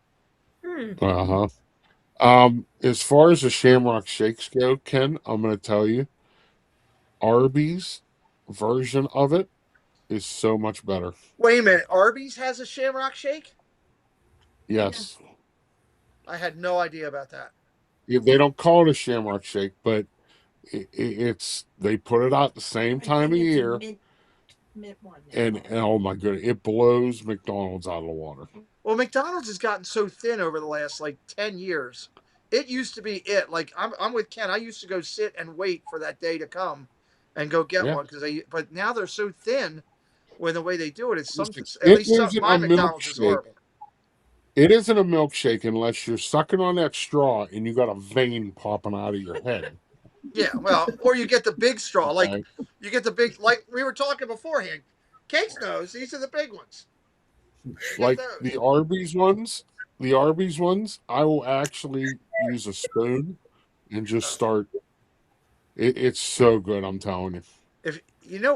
Uh-huh. As far as the Shamrock Shakes go, Ken, I'm going to tell you, Arby's version of it is so much better. Wait a minute. Arby's has a Shamrock Shake? Yes. I had no idea about that. They don't call it a Shamrock Shake, but it's they put it out the same time of year. And oh my goodness, it blows McDonald's out of the water. Well, McDonald's has gotten so thin over the last 10 years. It used to be it. Like I'm with Ken. I used to go sit and wait for that day to come and go get one but now they're so thin with the way they do it. It's my McDonald's is horrible. It isn't a milkshake unless you're sucking on that straw and you got a vein popping out of your head. Yeah, well, or you get the big straw, you get the big, like we were talking beforehand. Cake's knows these are the big ones. Like the Arby's ones, I will actually use a spoon and just start. It's so good, I'm telling you. If you know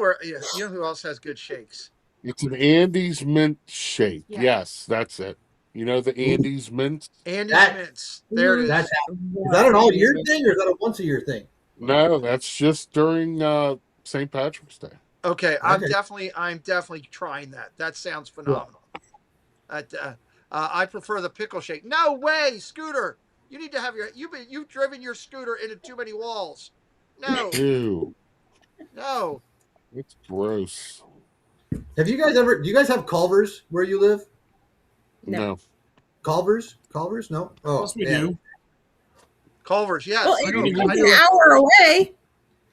who else has good shakes? It's an Andes mint shake. Yeah. Yes, that's it. You know the Andes mint? Andes mints. There it is. Is that an all-year thing or is that a once-a-year thing? No, that's just during St. Patrick's Day. Okay, I'm definitely trying that. That sounds phenomenal. Cool. I prefer the pickle shake. No way, Scooter. You need to have you've driven your scooter into too many walls. No. Ew. No. It's gross. Do you guys have Culver's where you live? No. Culver's? No? Oh, yes, we do. Culver's, yes. Well, it's an hour away.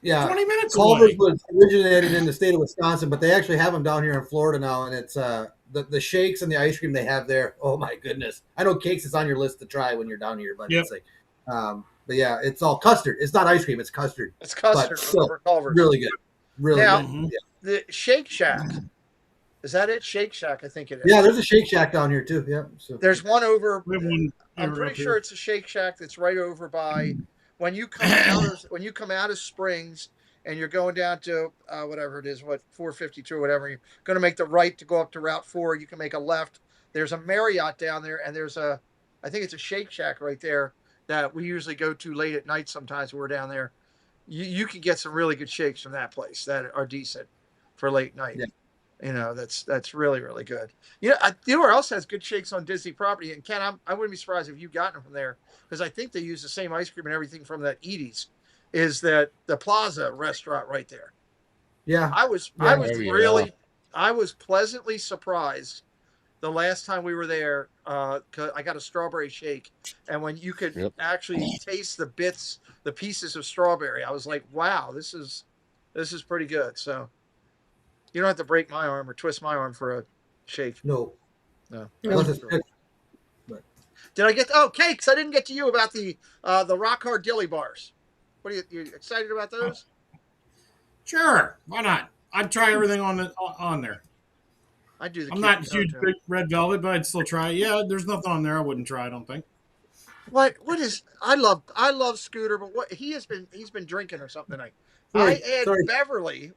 Yeah. 20 minutes Culver's away. was originated in the state of Wisconsin, but they actually have them down here in Florida now, and it's the shakes and the ice cream they have there. Oh my goodness! I know Cakes is on your list to try when you're down here, but it's like, but yeah, it's all custard. It's not ice cream; it's custard. It's custard. Still, really good. Really good. Yeah. The Shake Shack. Is that it? Shake Shack, I think it is. Yeah, there's a Shake Shack down here too. Yeah. So. There's one over. I'm pretty sure it's a Shake Shack that's right over by when you come out of Springs and you're going down to whatever it is, 452 or whatever. You're going to make the right to go up to Route 4. You can make a left. There's a Marriott down there, and I think it's a Shake Shack right there that we usually go to late at night. Sometimes when we're down there, you can get some really good shakes from that place that are decent for late night. Yeah. That's really, really good. You know where else has good shakes on Disney property? And Ken, I wouldn't be surprised if you gotten them from there because I think they use the same ice cream and everything from that Edie's. Is that the Plaza restaurant right there? Yeah, I was pleasantly surprised the last time we were there. 'Cause I got a strawberry shake, and when you could actually taste the pieces of strawberry, I was like, wow, this is pretty good. So. You don't have to break my arm or twist my arm for a shake. No. Did I get? Cakes! I didn't get to you about the Rock Hard Dilly bars. What are you excited about those? Sure, why not? I'd try everything on there. I do. I'm not huge big Red Velvet, but I'd still try it. Yeah, there's nothing on there I wouldn't try. I don't think. What is I love Scooter, but what he's been drinking or something tonight. Sorry, I add sorry. Beverly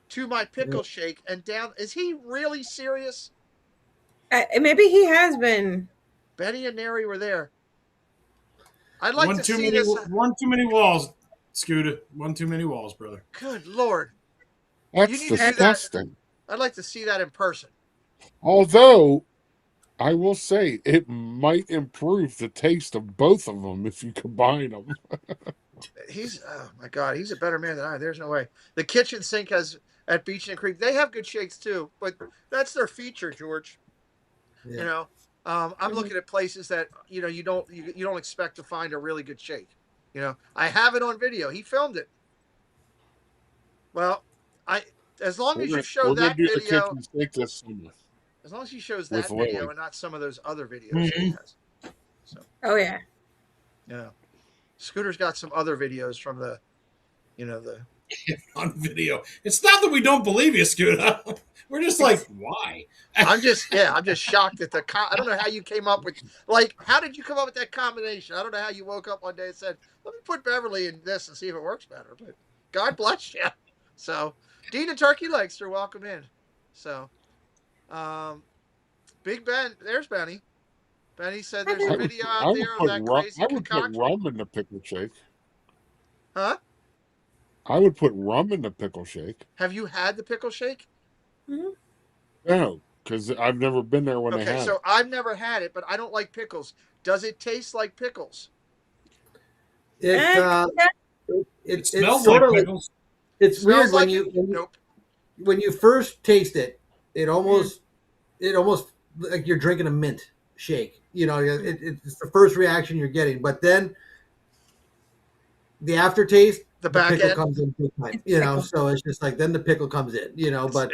to my pickle shake and down. Is he really serious? Maybe he has been. Betty and Neri were there. I'd like to see this. One too many walls, Scooter. One too many walls, brother. Good Lord. That's disgusting. I'd like to see that in person. Although, I will say it might improve the taste of both of them if you combine them. Oh my God, he's a better man than I. There's no way. The kitchen sink has at Beach and Creek. They have good shakes too, but that's their feature, George. Yeah. You know, I'm looking at places that you don't expect to find a really good shake. You know, I have it on video. He filmed it. Well, as long as you show that video. The kitchen sink this summer. As long as he shows that video and not some of those other videos he has. So. Oh yeah. Yeah. Scooter's got some other videos from the on video. It's not that we don't believe you, Scooter. We're just like, why? I'm just shocked at I don't know how you came up with, how did you come up with that combination? I don't know how you woke up one day and said, let me put Beverly in this and see if it works better. But God bless you. So, Dean and Turkey Legs are welcome in. So, Big Ben, there's Benny. Benny said there's a video out there of that crazy concoction. I would put rum in the pickle shake. Huh? I would put rum in the pickle shake. Have you had the pickle shake? Mm-hmm. No, because I've never been there when they have it. Okay, so I've never had it, but I don't like pickles. Does it taste like pickles? It smells like pickles. It's weird when you first taste it. It almost like you're drinking a mint shake. You know, it's the first reaction you're getting, but then the aftertaste, the pickle comes in big time. You know, so it's just like then the pickle comes in. You know, but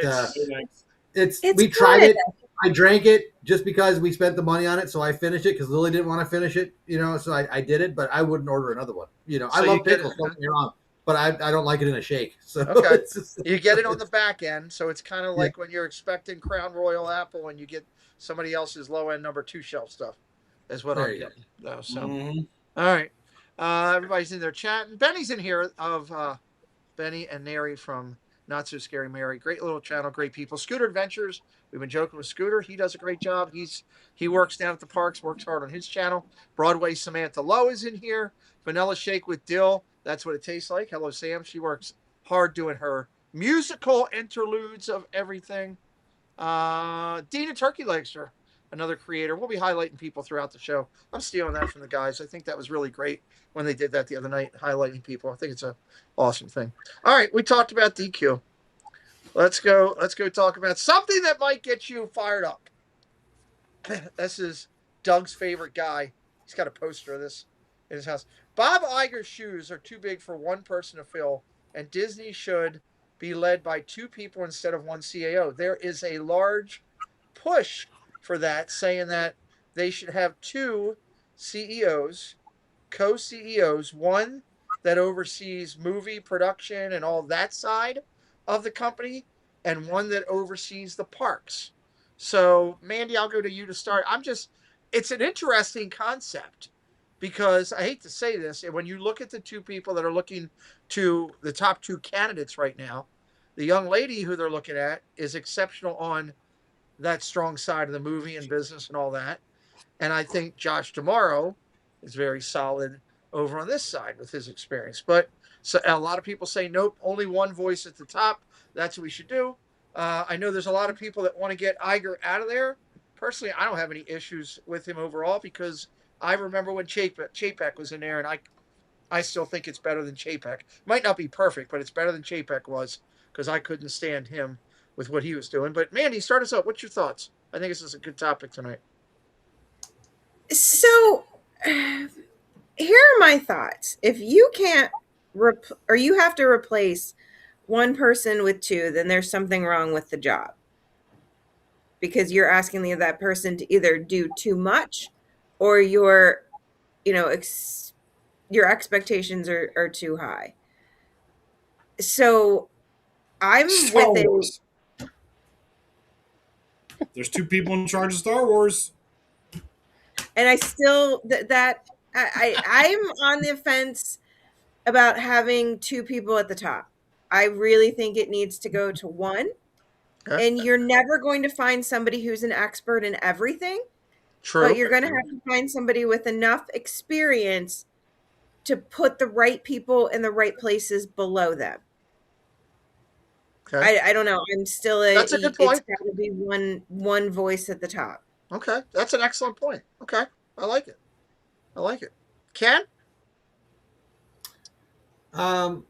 we tried it. I drank it just because we spent the money on it, so I finished it because Lily didn't want to finish it. You know, so I did it, but I wouldn't order another one. You know, so I love pickles. Don't get me wrong. But I don't like it in a shake. So okay. You get it on the back end, so it's kind of like when you're expecting Crown Royal Apple and you get somebody else's low end number 2 shelf stuff. Is what I'm getting. Though. So all right, everybody's in there chatting. Benny's in here of Benny and Neri from Not So Scary Mary. Great little channel, great people. Scooter Adventures. We've been joking with Scooter. He does a great job. He works down at the parks, works hard on his channel. Broadway Samantha Lowe is in here. Vanilla shake with dill. That's what it tastes like. Hello, Sam. She works hard doing her musical interludes of everything. Dina Turkey Legs, another creator. We'll be highlighting people throughout the show. I'm stealing that from the guys. I think that was really great when they did that the other night, highlighting people. I think it's an awesome thing. All right, we talked about DQ. Let's go talk about something that might get you fired up. This is Doug's favorite guy. He's got a poster of this in his house. Bob Iger's shoes are too big for one person to fill, and Disney should be led by 2 people instead of 1 CAO. There is a large push for that, saying that they should have 2 CEOs, co-CEOs, one that oversees movie production and all that side of the company, and one that oversees the parks. So, Mandy, I'll go to you to start. It's an interesting concept. Because I hate to say this, when you look at the 2 people that are looking to the top 2 candidates right now, the young lady who they're looking at is exceptional on that strong side of the movie and business and all that. And I think Josh Tomorrow is very solid over on this side with his experience. But so a lot of people say, nope, only one voice at the top. That's what we should do. I know there's a lot of people that want to get Iger out of there. Personally, I don't have any issues with him overall because I remember when Chapek was in there, and I still think it's better than Chapek. Might not be perfect, but it's better than Chapek was because I couldn't stand him with what he was doing. But Mandy, start us up. What's your thoughts? I think this is a good topic tonight. So, here are my thoughts. If you can't or you have to replace one person with 2, then there's something wrong with the job because you're asking that person to either do too much or your expectations are too high. So I'm Star with Wars. There's 2 people in charge of Star Wars. And I still I'm on the fence about having two people at the top. I really think it needs to go to one. Okay. And you're never going to find somebody who's an expert in everything. True. But you're going to have to find somebody with enough experience to put the right people in the right places below them. Okay. I don't know. I'm still That's a good point. It's got to be one voice at the top. Okay, that's an excellent point. Okay, I like it. I like it. Ken? I'm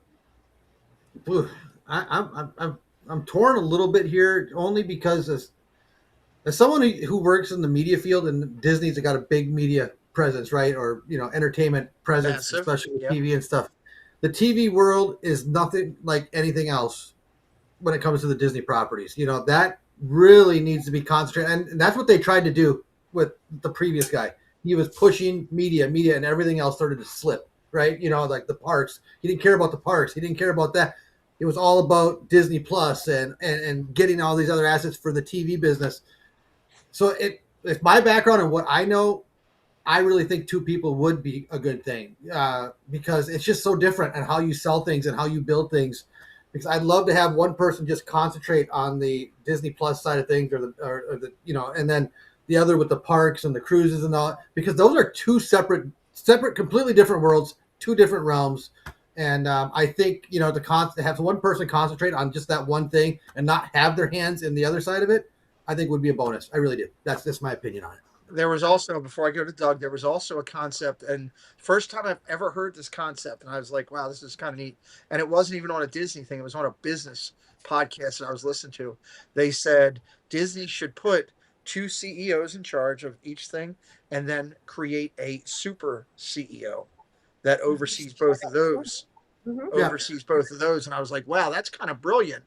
torn a little bit here, only because as someone who works in the media field, and Disney's got a big media presence, right? Or entertainment presence, Massive. especially with Yeah. TV and stuff. The TV world is nothing like anything else when it comes to the Disney properties. That really needs to be concentrated, and that's what they tried to do with the previous guy. He was pushing media, and everything else started to slip, right? Like the parks. He didn't care about the parks. He didn't care about that. It was all about Disney Plus and getting all these other assets for the TV business. So if my background and what I know, I really think two people would be a good thing because it's just so different and how you sell things and how you build things. Because I'd love to have one person just concentrate on the Disney Plus side of things, or the and then the other with the parks and the cruises and all, because those are two separate, completely different worlds, two different realms. And I think to have one person concentrate on just that one thing and not have their hands in the other side of it, I think would be a bonus. I really do. That's just my opinion on it. There was also, before I go to Doug, there was also a concept, and first time I've ever heard this concept, and I was like, wow, this is kind of neat. And it wasn't even on a Disney thing. It was on a business podcast that I was listening to. They said Disney should put two CEOs in charge of each thing and then create a super CEO that oversees both of those. Oversees both of those. And I was like, wow, that's kind of brilliant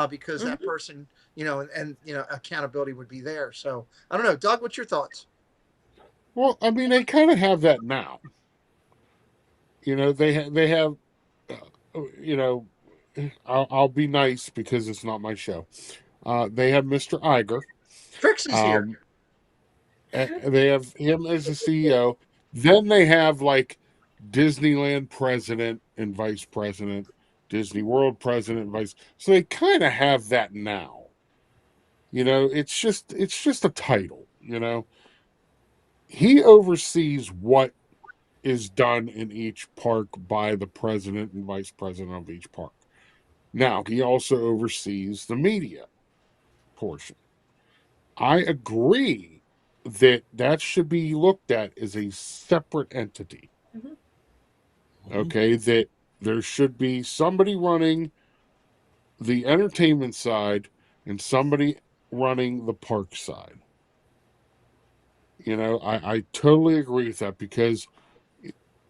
because that person, and accountability would be there. So I don't know. Doug, what's your thoughts? Well, I mean, they kind of have that now. They have, I'll be nice because it's not my show. They have Mr. Iger. Trixie's here. They have him as the CEO. Then they have like Disneyland president and vice president, Disney World president and vice. So they kind of have that now. It's just a title. He oversees what is done in each park by the president and vice president of each park. Now, he also oversees the media portion. I agree that should be looked at as a separate entity. Okay, that there should be somebody running the entertainment side and somebody running the park side. I totally agree with that, because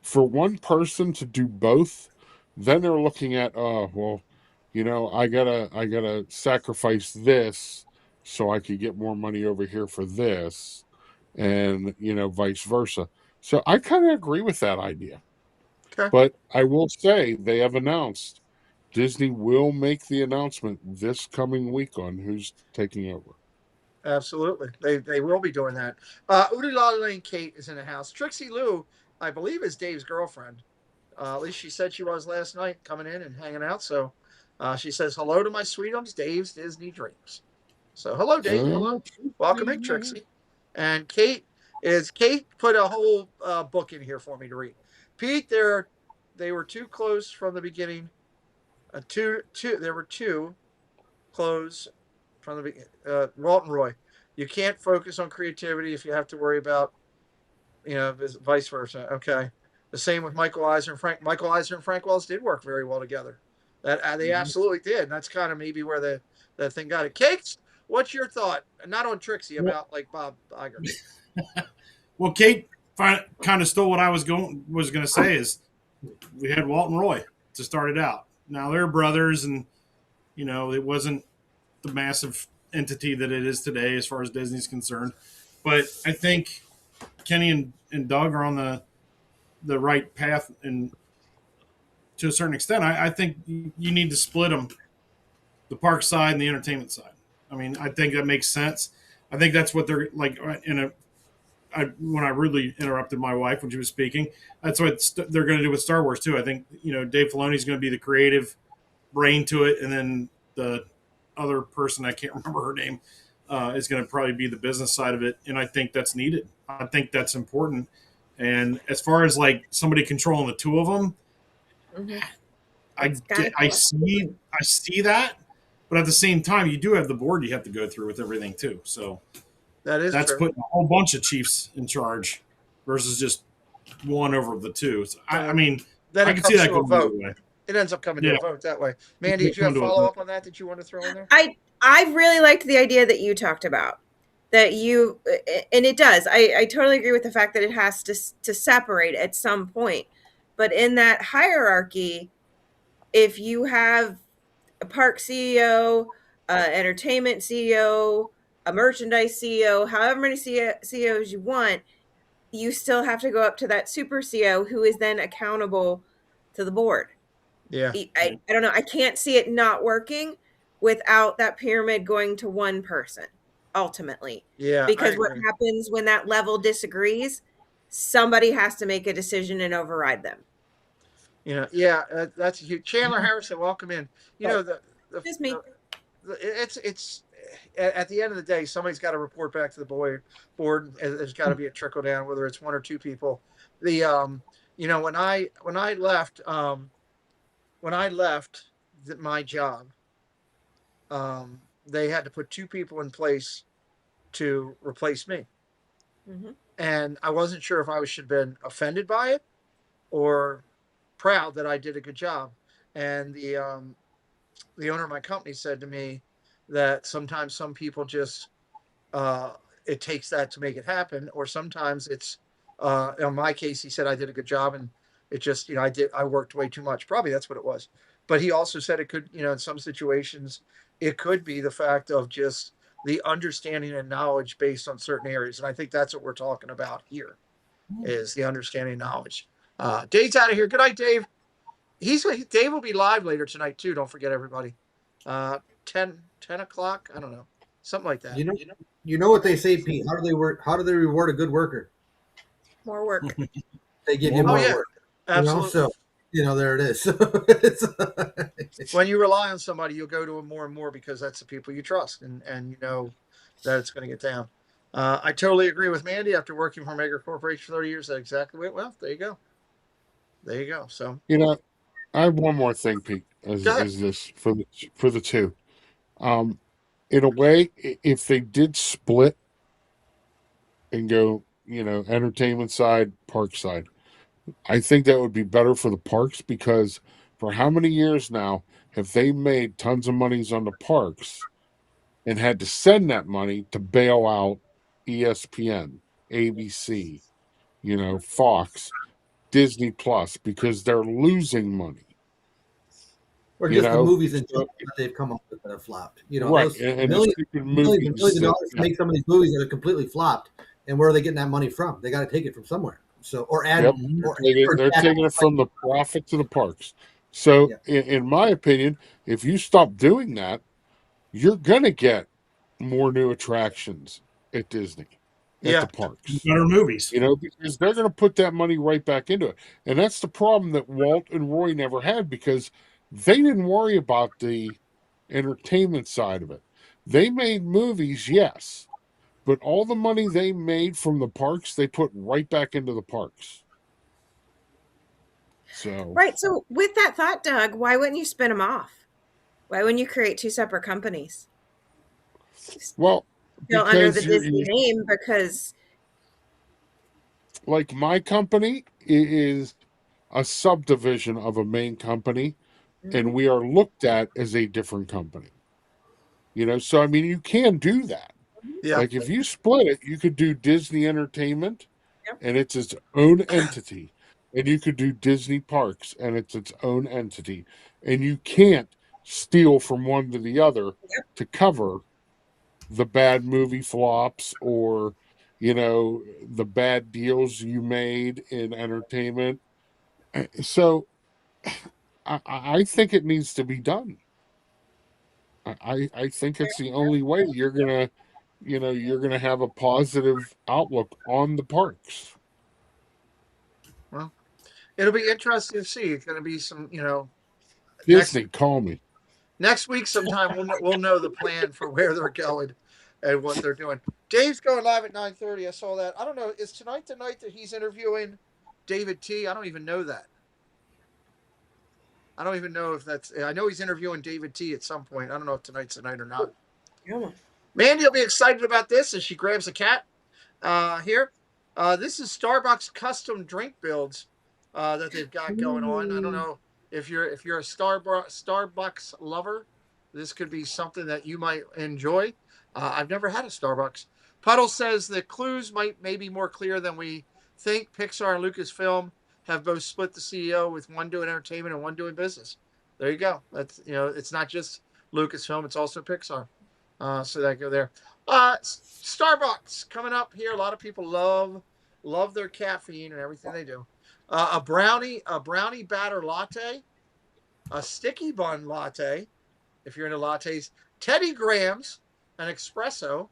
for one person to do both, then they're looking at, I gotta sacrifice this so I could get more money over here for this, and vice versa. So I kind of agree with that idea. Okay. But I will say they have announced Disney will make the announcement this coming week on who's taking over. Absolutely. They will be doing that. Lane Kate is in the house. Trixie Lou, I believe, is Dave's girlfriend. At least she said she was last night, coming in and hanging out. So she says, hello to my sweetums, Dave's Disney Dreams. So hello, Dave. Hello. Welcome in, Trixie. And Kate put a whole book in here for me to read. Pete, they were too close from the beginning. There were two close from the beginning. Walt and Roy. You can't focus on creativity if you have to worry about, vice versa. Okay. The same with Michael Eisner and Frank. Michael Eisner and Frank Wells did work very well together. That they absolutely did. And that's kind of maybe where the thing got it. Cakes, what's your thought? Not on Trixie, about like Bob Iger. Well, Kate kind of stole what I was going to say. Is we had Walt and Roy to start it out. Now they're brothers, and it wasn't the massive entity that it is today as far as Disney's concerned. But I think Kenny and Doug are on the right path, and to a certain extent, I think you need to split them, the park side and the entertainment side. I mean, I think that makes sense. I think that's what they're like in when I rudely interrupted my wife when she was speaking. That's what they're going to do with Star Wars too. I think Dave Filoni's going to be the creative brain to it, and then the other person, I can't remember her name, is going to probably be the business side of it. And I think that's needed. I think that's important. And as far as like somebody controlling the two of them, I see that, but at the same time, you do have the board you have to go through with everything too. So that's true. putting a whole bunch of chiefs in charge versus just one over the two. So I mean, then I can see that going vote. It ends up coming to a vote that way. Mandy, did you have follow up on that you want to throw in there? I really liked the idea that you talked about. That you, and it does. I totally agree with the fact that it has to separate at some point. But in that hierarchy, if you have a park CEO, entertainment CEO, a merchandise CEO, however many CEOs you want, you still have to go up to that super CEO who is then accountable to the board. Yeah. I don't know. I can't see it not working without that pyramid going to one person ultimately. Yeah. Because what happens when that level disagrees, somebody has to make a decision and override them. That's huge. Chandler Harrison, welcome in. It's me. It's at the end of the day, somebody's got to report back to the board. There's got to be a trickle down, whether it's one or two people. When I left my job, they had to put two people in place to replace me. And I wasn't sure if I should have been offended by it or proud that I did a good job. And the owner of my company said to me that sometimes some people just it takes that to make it happen, or sometimes it's in my case, he said I did a good job, and it just I worked way too much. Probably that's what it was. But he also said it could in some situations it could be the fact of just the understanding and knowledge based on certain areas, and I think that's what we're talking about here is the understanding and knowledge. Dave's out of here. Good night, Dave. Dave will be live later tonight too. Don't forget, everybody. 10 o'clock. I don't know, something like that. You know what they say, Pete? How do they work? How do they reward a good worker? More work. They give you more work. Absolutely. So there it is. When you rely on somebody, you'll go to them more and more because that's the people you trust, and you know that it's going to get down. I totally agree with Mandy. After working for a mega corporation for 30 years, that exactly went well. There you go. So I have one more thing, Pete. Is this for the two? In a way, if they did split and go, entertainment side, park side, I think that would be better for the parks because for how many years now have they made tons of monies on the parks and had to send that money to bail out ESPN, ABC, Fox, Disney Plus because they're losing money. Or just the movies and that they've come up with that have flopped. Right. Those millions of dollars to make some of these movies that are completely flopped. And where are they getting that money from? They got to take it from somewhere. So, or add. Yep. They're taking it from the profit to the parks. So, in my opinion, if you stop doing that, you're going to get more new attractions at Disney, at the parks. Better movies. Because they're going to put that money right back into it. And that's the problem that Walt and Roy never had because they didn't worry about the entertainment side of it. They made movies, yes, but all the money they made from the parks, they put right back into the parks. Right. So with that thought, Doug, why wouldn't you spin them off? Why wouldn't you create two separate companies? Well, still under the Disney name because like my company is a subdivision of a main company, and we are looked at as a different company. So I mean, you can do that. Yeah. Like if you split it, you could do Disney Entertainment, and it's its own entity, and you could do Disney Parks, and it's its own entity, and you can't steal from one to the other to cover the bad movie flops or the bad deals you made in entertainment. So I think it needs to be done. I think it's the only way you're gonna you're going to have a positive outlook on the parks. Well, it'll be interesting to see. It's going to be some, Disney, call me. next week sometime we'll know the plan for where they're going and what they're doing. Dave's going live at 9:30. I saw that. I don't know. Is tonight the night that he's interviewing David T? I don't even know that. I don't even know if that's. I know he's interviewing David T at some point. I don't know if tonight's the night or not. Yeah. Mandy will be excited about this as she grabs a cat. Here, this is Starbucks custom drink builds that they've got going on. I don't know if you're a Starbucks lover. This could be something that you might enjoy. I've never had a Starbucks. Puddle says the clues may be more clear than we think. Pixar and Lucasfilm have both split the CEO, with one doing entertainment and one doing business. There you go. That's it's not just Lucasfilm; it's also Pixar. So that go there. Starbucks coming up here. A lot of people love their caffeine and everything they do. A brownie batter latte, a sticky bun latte, if you're into lattes, Teddy Grahams, an espresso,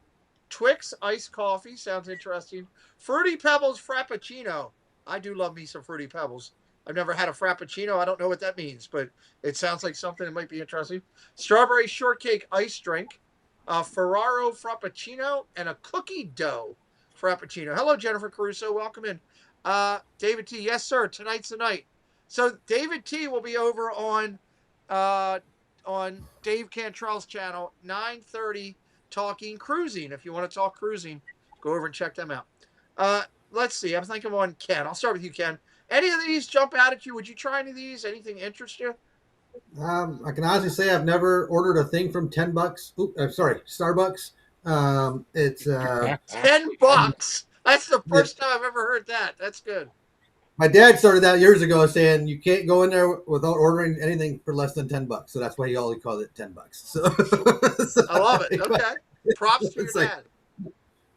Twix iced coffee, sounds interesting, Fruity Pebbles Frappuccino. I do love me some Fruity Pebbles. I've never had a Frappuccino. I don't know what that means, but it sounds like something that might be interesting. Strawberry shortcake iced drink, Ferraro Frappuccino, and a cookie dough Frappuccino. Hello, Jennifer Caruso. Welcome in. David T. Yes, sir. Tonight's the night. So David T. will be over on Dave Cantrell's channel, 9:30, talking cruising. If you want to talk cruising, go over and check them out. Let's see. I'm thinking on Ken. I'll start with you, Ken. Any of these jump out at you? Would you try any of these? Anything interest you? I can honestly say I've never ordered a thing from $10. Starbucks. It's $10. That's the first time I've ever heard that. That's good. My dad started that years ago, saying you can't go in there without ordering anything for less than $10. So that's why he always called it $10. So I love it. Okay, props to your dad.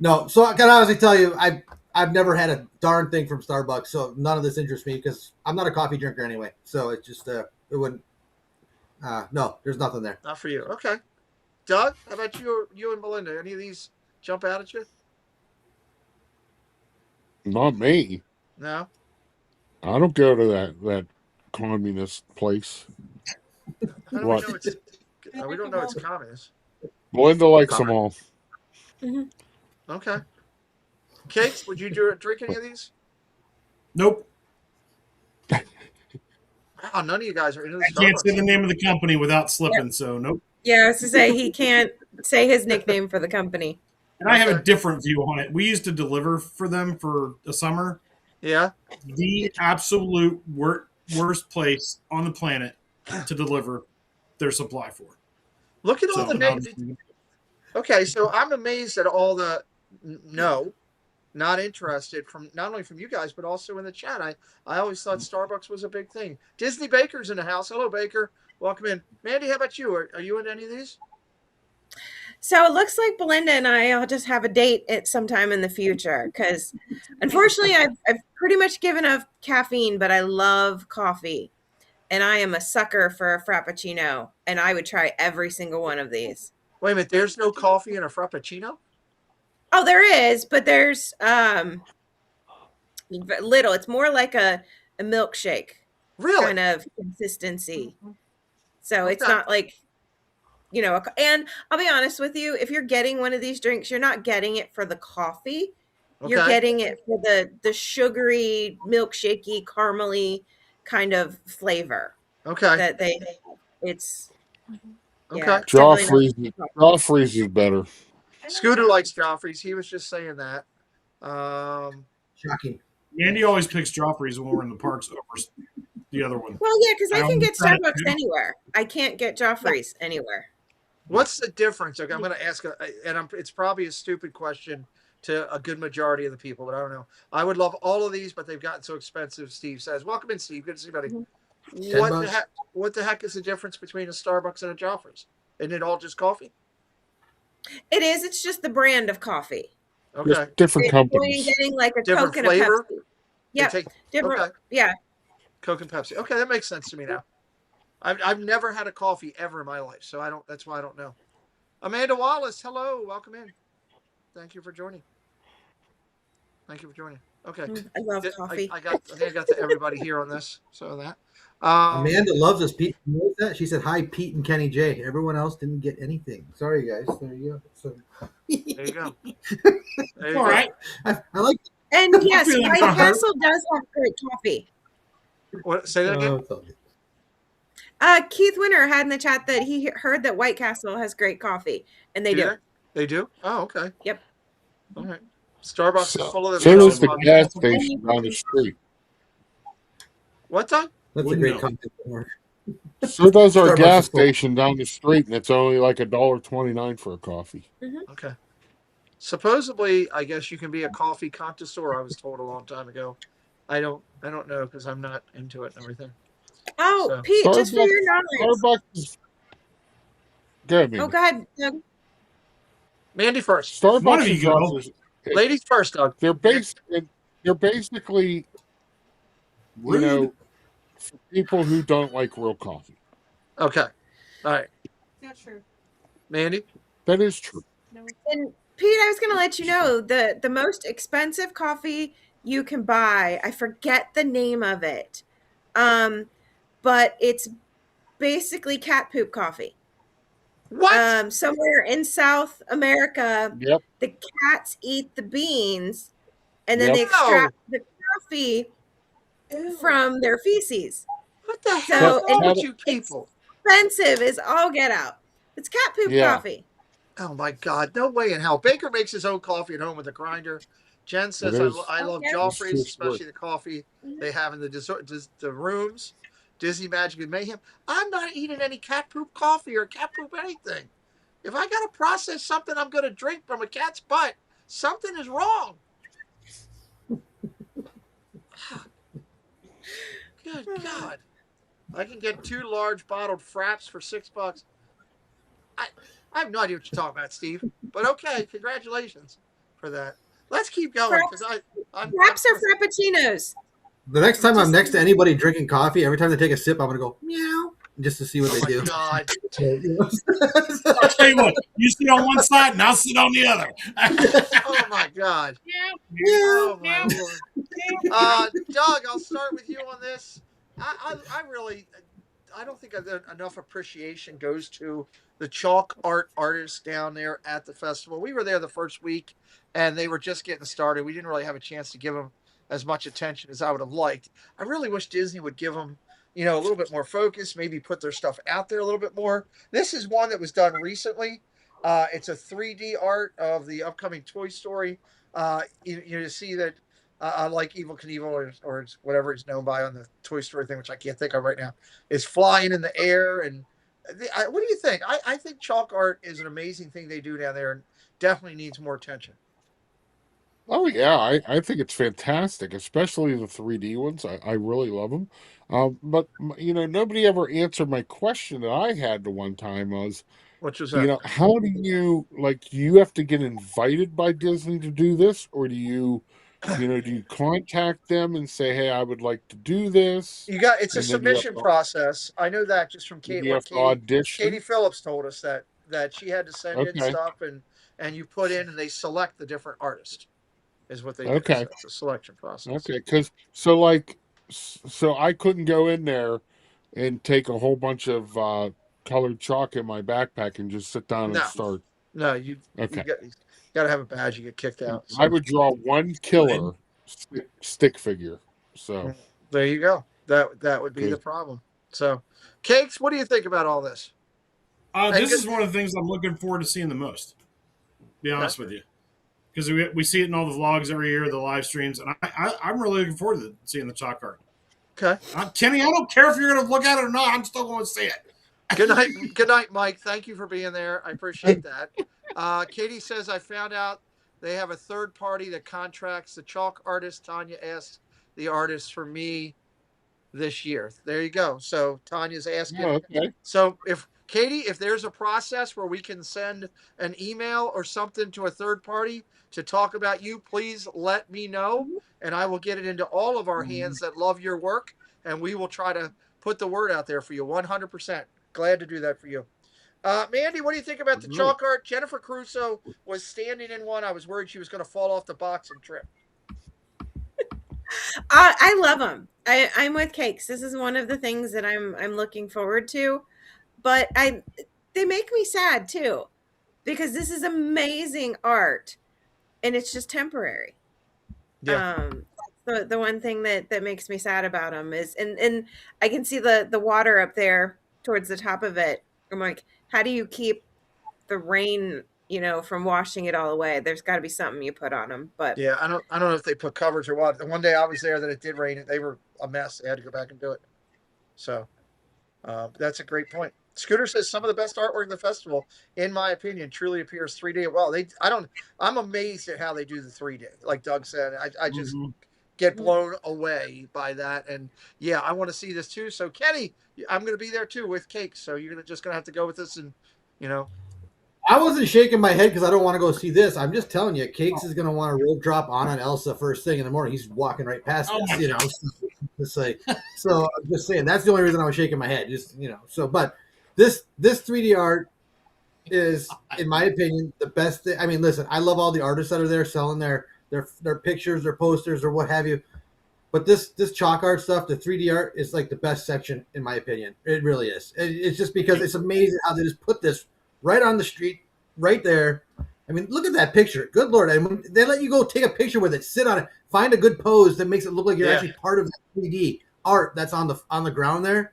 No, so I can honestly tell you, I've never had a darn thing from Starbucks, so none of this interests me because I'm not a coffee drinker anyway. So it's just it wouldn't. No, there's nothing there. Not for you. Okay, Doug, how about you and Melinda? Any of these jump out at you? Not me. No. I don't go to that communist place. How do What? we don't know it's communist. Melinda likes them all. Mm-hmm. Okay. Cakes, would you drink any of these? Nope. Wow, none of you guys are into this. I can't say the name of the company without slipping, so nope. Yeah, I was to say he can't say his nickname for the company. And I have a different view on it. We used to deliver for them for the summer. Yeah. The absolute worst place on the planet to deliver their supply for. Look at all the names. Okay, so I'm amazed at all the not interested from not only from you guys but also in the chat. I always thought Starbucks was a big thing. Disney Baker's in the house. Hello, Baker. Welcome in. Mandy, how about you? Are you in any of these? So it looks like Belinda and I'll just have a date at sometime in the future because unfortunately I've pretty much given up caffeine, but I love coffee. And I am a sucker for a Frappuccino, and I would try every single one of these. Wait a minute, there's no coffee in a Frappuccino? Oh, there is, but there's little. It's more like a milkshake. Really? Kind of consistency. So it's not like, and I'll be honest with you, if you're getting one of these drinks, you're not getting it for the coffee. Okay. You're getting it for the sugary, milkshakey, caramely kind of flavor. Okay. That it's okay. Yeah, Joffrey's is better. Scooter likes Joffrey's. He was just saying that. Shocking. Andy always picks Joffrey's when we're in the parks over the other one. Well, yeah, because I can get Starbucks anywhere. I can't get Joffrey's anywhere. What's the difference? Okay, I'm going to ask, it's probably a stupid question to a good majority of the people, but I don't know. I would love all of these, but they've gotten so expensive. Steve says, "Welcome in, Steve. Good to see you, buddy." Mm-hmm. What the heck is the difference between a Starbucks and a Joffrey's? Isn't it all just coffee? It is. It's just the brand of coffee. Okay. Just different companies. You're getting like a different Coke and flavor? a Pepsi. Yeah. Different. Okay. Yeah. Coke and Pepsi. Okay, that makes sense to me now. I've never had a coffee ever in my life, so that's why I don't know. Amanda Wallace, hello, welcome in. Thank you for joining. Thank you for joining. Okay. I love coffee. I think I got to everybody here on this. So that. Amanda loves us. Pete knows that. She said, "Hi, Pete and Kenny J." Everyone else didn't get anything. Sorry, guys. There you go. So there you go. There you All go. right. I like. And yes, feeling White gonna hurt. Castle does have great coffee. What? Say that again. Oh, it's all good. Keith Winter had in the chat that he heard that White Castle has great coffee, and they do. They do? Oh, okay. Yep. All right. Starbucks is full of So them. does the gas station down the street. What, Don? That's a Wouldn't great know. comment. Mark. So does our Starbucks gas is full. station down the street, and it's only like $1.29 for a coffee. Okay. Supposedly, I guess you can be a coffee connoisseur. I was told a long time ago. I don't know because I'm not into it and everything. Oh, So- Pete, just for your knowledge. Starbucks is good. Oh, go ahead, Doug. Mandy first. One Starbucks of you is go. also, Ladies first, Doug. they're basically, you know, for people who don't like real coffee. Okay. All right. Not true. Mandy? That is true. And Pete, I was going to let you know the most expensive coffee you can buy. I forget the name of it, but it's basically cat poop coffee. What? Somewhere in South America, Yep. the cats eat the beans, and then Yep. they extract the coffee from their feces. What the So hell is wrong it's- with you people? Expensive is all get out. It's cat poop Yeah. coffee. Oh my God! No way in hell. Baker makes his own coffee at home with a grinder. Jen says, It is. I love Okay. Joffrey's, It's just especially the coffee they have in the rooms. Disney Magic and Mayhem. I'm not eating any cat poop coffee or cat poop anything. If I got to process something I'm going to drink from a cat's butt, something is wrong. Good God. I can get 2 large bottled fraps for $6. I have no idea what you're talking about, Steve. But okay, congratulations for that. Let's keep going because I'm Fraps are frappuccinos. The next time I'm next to anybody drinking coffee, every time they take a sip, I'm gonna go meow just to see what Oh they my do. God. I'll tell you what. You sit on one side, and I'll sit on the other. Oh my God. Oh my Lord. Doug, I'll start with you on this. I really, I don't think enough appreciation goes to the chalk art artists down there at the festival. We were there the first week, and they were just getting started. We didn't really have a chance to give them as much attention as I would have liked. I really wish Disney would give them, a little bit more focus, maybe put their stuff out there a little bit more. This is one that was done recently. It's a 3D art of the upcoming Toy Story. You see that like Evil Knievel or whatever it's known by on the Toy Story thing, which I can't think of right now, is flying in the air. And what do you think? I think chalk art is an amazing thing they do down there and definitely needs more attention. Oh yeah, I think it's fantastic, especially the 3D ones. I really love them. But nobody ever answered my question that I had the one time was, Which was that? how do you you have to get invited by Disney to do this, or do you contact them and say, hey, I would like to do this? It's a And then you have submission to- process. I know that just from Kate. You have What to Katie audition. Phillips told us that she had to send in Okay. stuff and you put in and they select the different artists is what they do. Okay. So it's a selection process. Okay, because so I couldn't go in there and take a whole bunch of colored chalk in my backpack and just sit down No. and start. No, you Okay. got to have a badge. You get kicked out. I would draw one killer stick figure. So There you go. That would be the problem. So, Cakes, what do you think about all this? This is one of the things I'm looking forward to seeing the most. To be honest with you, because we see it in all the vlogs every year, the live streams, and I'm really looking forward to seeing the chalk art. Okay, Kenny, I don't care if you're going to look at it or not. I'm still going to see it. Good night, Mike. Thank you for being there. I appreciate that. Katie says I found out they have a third party that contracts the chalk artist. Tanya asked the artist for me this year. There you go. So Tanya's asking. Oh, okay. So if there's a process where we can send an email or something to a third party to talk about you, please let me know, and I will get it into all of our hands that love your work, and we will try to put the word out there for you 100%. Glad to do that for you. Mandy, what do you think about the chalk art? Jennifer Crusoe was standing in one. I was worried she was going to fall off the box and trip. I love them. I'm with Cakes. This is one of the things that I'm looking forward to, but they make me sad too, because this is amazing art, and it's just temporary. Yeah. The one thing that makes me sad about them is, and I can see the water up there towards the top of it. I'm like, how do you keep the rain, from washing it all away? There's got to be something you put on them. But yeah, I don't know if they put covers or what. The one day I was there that it did rain, they were a mess. They had to go back and do it. So that's a great point. Scooter says some of the best artwork in the festival, in my opinion, truly appears 3D. Well, I'm amazed at how they do the 3D. Like Doug said, I just get blown away by that. And yeah, I want to see this too. So Kenny, I'm going to be there too with Cakes. So you're just going to have to go with us, and I wasn't shaking my head because I don't want to go see this. I'm just telling you, Cakes is going to want to rope drop on Elsa first thing in the morning. He's walking right past us, Just like, so I'm just saying that's the only reason I was shaking my head. So but this 3D art is, in my opinion, the best thing. I mean, listen, I love all the artists that are there selling their pictures, their posters, or what have you. But this chalk art stuff, the 3D art, is like the best section, in my opinion. It really is. It's just because it's amazing how they just put this right on the street, right there. I mean, look at that picture. Good Lord. I mean, they let you go take a picture with it, sit on it, find a good pose that makes it look like you're actually part of the 3D art that's on the ground there.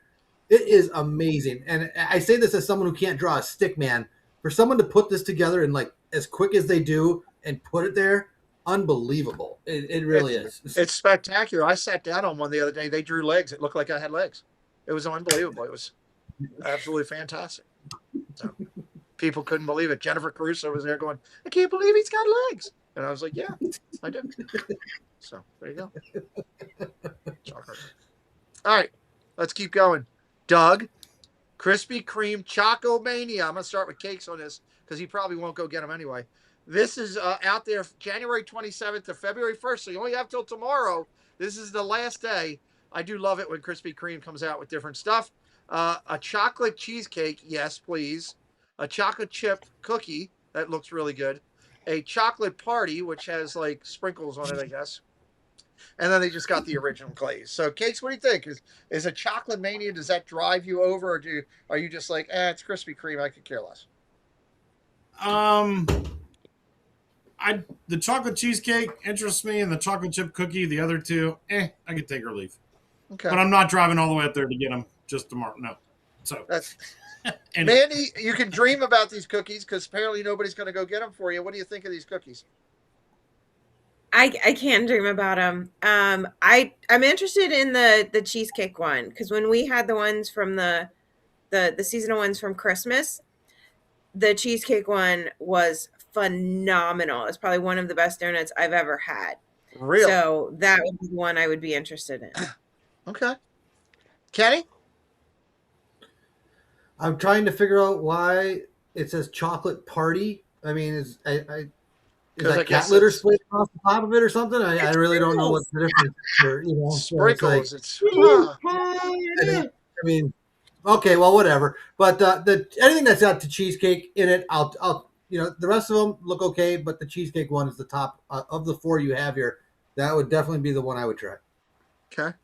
It is amazing. And I say this as someone who can't draw a stick man. For someone to put this together and like as quick as they do and put it there, unbelievable. It really is. It's spectacular. I sat down on one the other day. They drew legs. It looked like I had legs. It was unbelievable. It was absolutely fantastic. So people couldn't believe it. Jennifer Crusoe was there going, I can't believe he's got legs. And I was like, yeah, I do. So there you go. All right, let's keep going. Doug, Krispy Kreme Choco Mania. I'm going to start with Cakes on this because he probably won't go get them anyway. This is out there January 27th to February 1st, so you only have till tomorrow. This is the last day. I do love it when Krispy Kreme comes out with different stuff. A chocolate cheesecake, yes, please. A chocolate chip cookie, that looks really good. A chocolate party, which has like sprinkles on it, I guess. And then they just got the original glaze. So, Cakes, what do you think? Is a chocolate mania, does that drive you over, or are you just like, it's Krispy Kreme, I could care less? The chocolate cheesecake interests me, and the chocolate chip cookie, the other two, I could take or leave. Okay. But I'm not driving all the way up there to get them just tomorrow. No. So that's Mandy, you can dream about these cookies because apparently nobody's going to go get them for you. What do you think of these cookies? I can dream about them. I'm interested in the cheesecake one because when we had the ones from the seasonal ones from Christmas, the cheesecake one was phenomenal. It's probably one of the best donuts I've ever had. Really? So that would be the one I would be interested in. Okay. Kenny? I'm trying to figure out why it says chocolate party. I mean, is that cat litter sprayed across the top of it or something? I really don't know what the difference is. Sprinkles. I mean, okay, well, whatever. But anything that's got the cheesecake in it, I'll the rest of them look okay, but the cheesecake one is the top of the four you have here. That would definitely be the one I would try. Okay.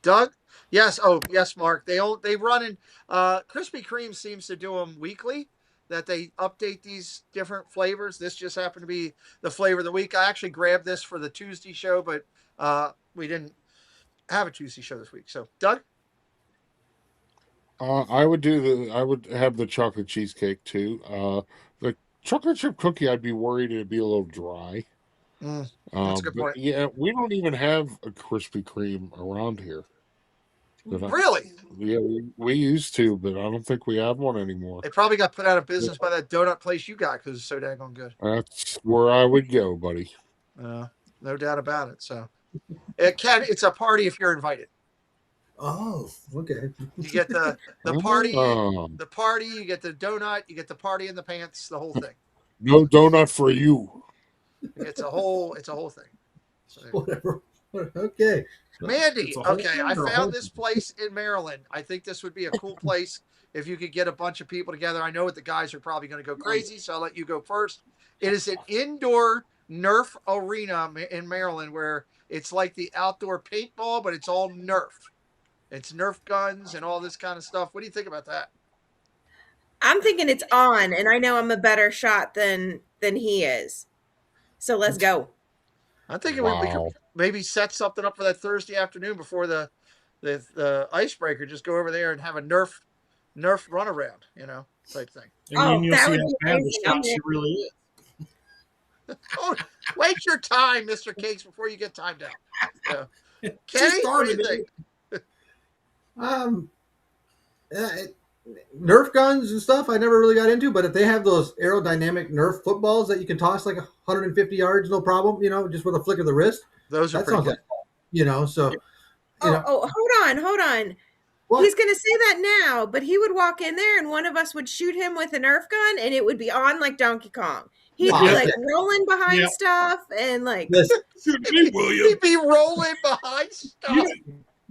Doug? Yes. Oh, yes, Mark. They run in. Krispy Kreme seems to do them weekly. That they update these different flavors. This just happened to be the flavor of the week. I actually grabbed this for the Tuesday show, but we didn't have a Tuesday show this week. So, Doug? I would have the chocolate cheesecake too. The chocolate chip cookie, I'd be worried it'd be a little dry. That's a good point. Yeah, we don't even have a Krispy Kreme around here. Really? Yeah, we used to, but I don't think we have one anymore. They probably got put out of business by that donut place you got because it's so daggone good. That's where I would go, buddy. No doubt about it. So, it's a party if you're invited. Oh, okay. You get the party, the party. You get the donut. You get the party in the pants. The whole thing. No donut for you. It's a whole thing. So, whatever. Okay. Mandy, a whole okay, thing I or a found whole this place in Maryland. I think this would be a cool place if you could get a bunch of people together. I know what the guys are probably going to go crazy, so I'll let you go first. It is an indoor Nerf arena in Maryland where it's like the outdoor paintball, but it's all Nerf. It's Nerf guns and all this kind of stuff. What do you think about that? I'm thinking it's on, and I know I'm a better shot than he is. So let's go. I'm thinking we could Wow. maybe set something up for that Thursday afternoon before the icebreaker. Just go over there and have a Nerf runaround, type thing. And Oh, you'll that see would how be bad the amazing. shot she really is. Oh, wait your time, Mr. Cakes, before you get timed out. She Kenny, what do you started think? it. Nerf guns and stuff I never really got into, but if they have those aerodynamic Nerf footballs that you can toss like 150 yards, no problem, just with a flick of the wrist, Those are that pretty sounds good. like fun, so. Hold on. What? He's going to say that now, but he would walk in there and one of us would shoot him with a Nerf gun and it would be on like Donkey Kong. He'd be like rolling behind stuff and like. Shoot me, William. He'd be rolling behind stuff.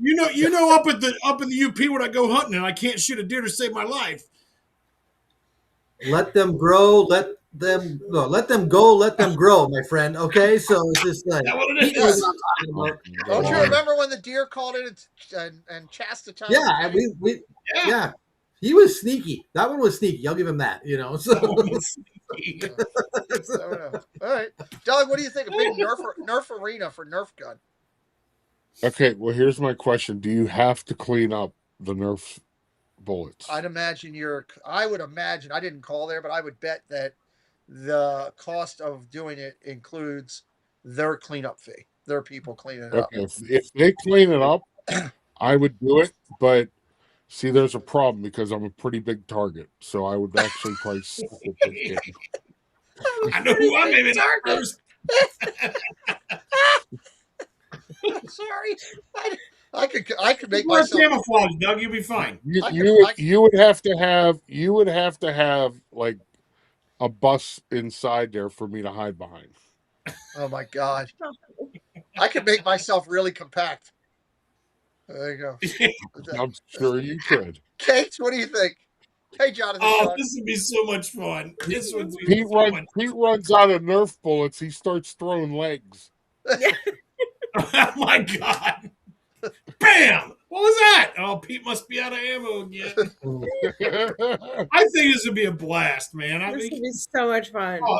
You know, up in the UP when I go hunting and I can't shoot a deer to save my life. Let them grow. Let them go. Let them grow, my friend. Okay, so it's just like. That's what it he knows is. what I'm talking about. Don't you remember when the deer called in and chastised? Yeah, yeah. He was sneaky. That one was sneaky. I'll give him that. So. All right, Doug, what do you think? A big Nerf arena for Nerf gun. Okay, well, here's my question: do you have to clean up the Nerf bullets? I would imagine. I didn't call there, but I would bet that the cost of doing it includes their cleanup fee. Their people cleaning it up. Okay, if they clean it up, I would do it, but. See, there's a problem because I'm a pretty big target, so I would actually probably stick with this game. I know who I'm aiming at first. Sorry, I could make Wear myself camouflage, Doug. You'll be fine. You would have to have like a bus inside there for me to hide behind. Oh my God, I could make myself really compact. There you go. I'm sure you could. Kate, what do you think? Hey, Jonathan. Oh, this would be so much fun. This would be Pete runs out of Nerf bullets. He starts throwing legs. Oh my God! Bam! What was that? Oh, Pete must be out of ammo again. I think this would be a blast, man. This would be so much fun. Oh,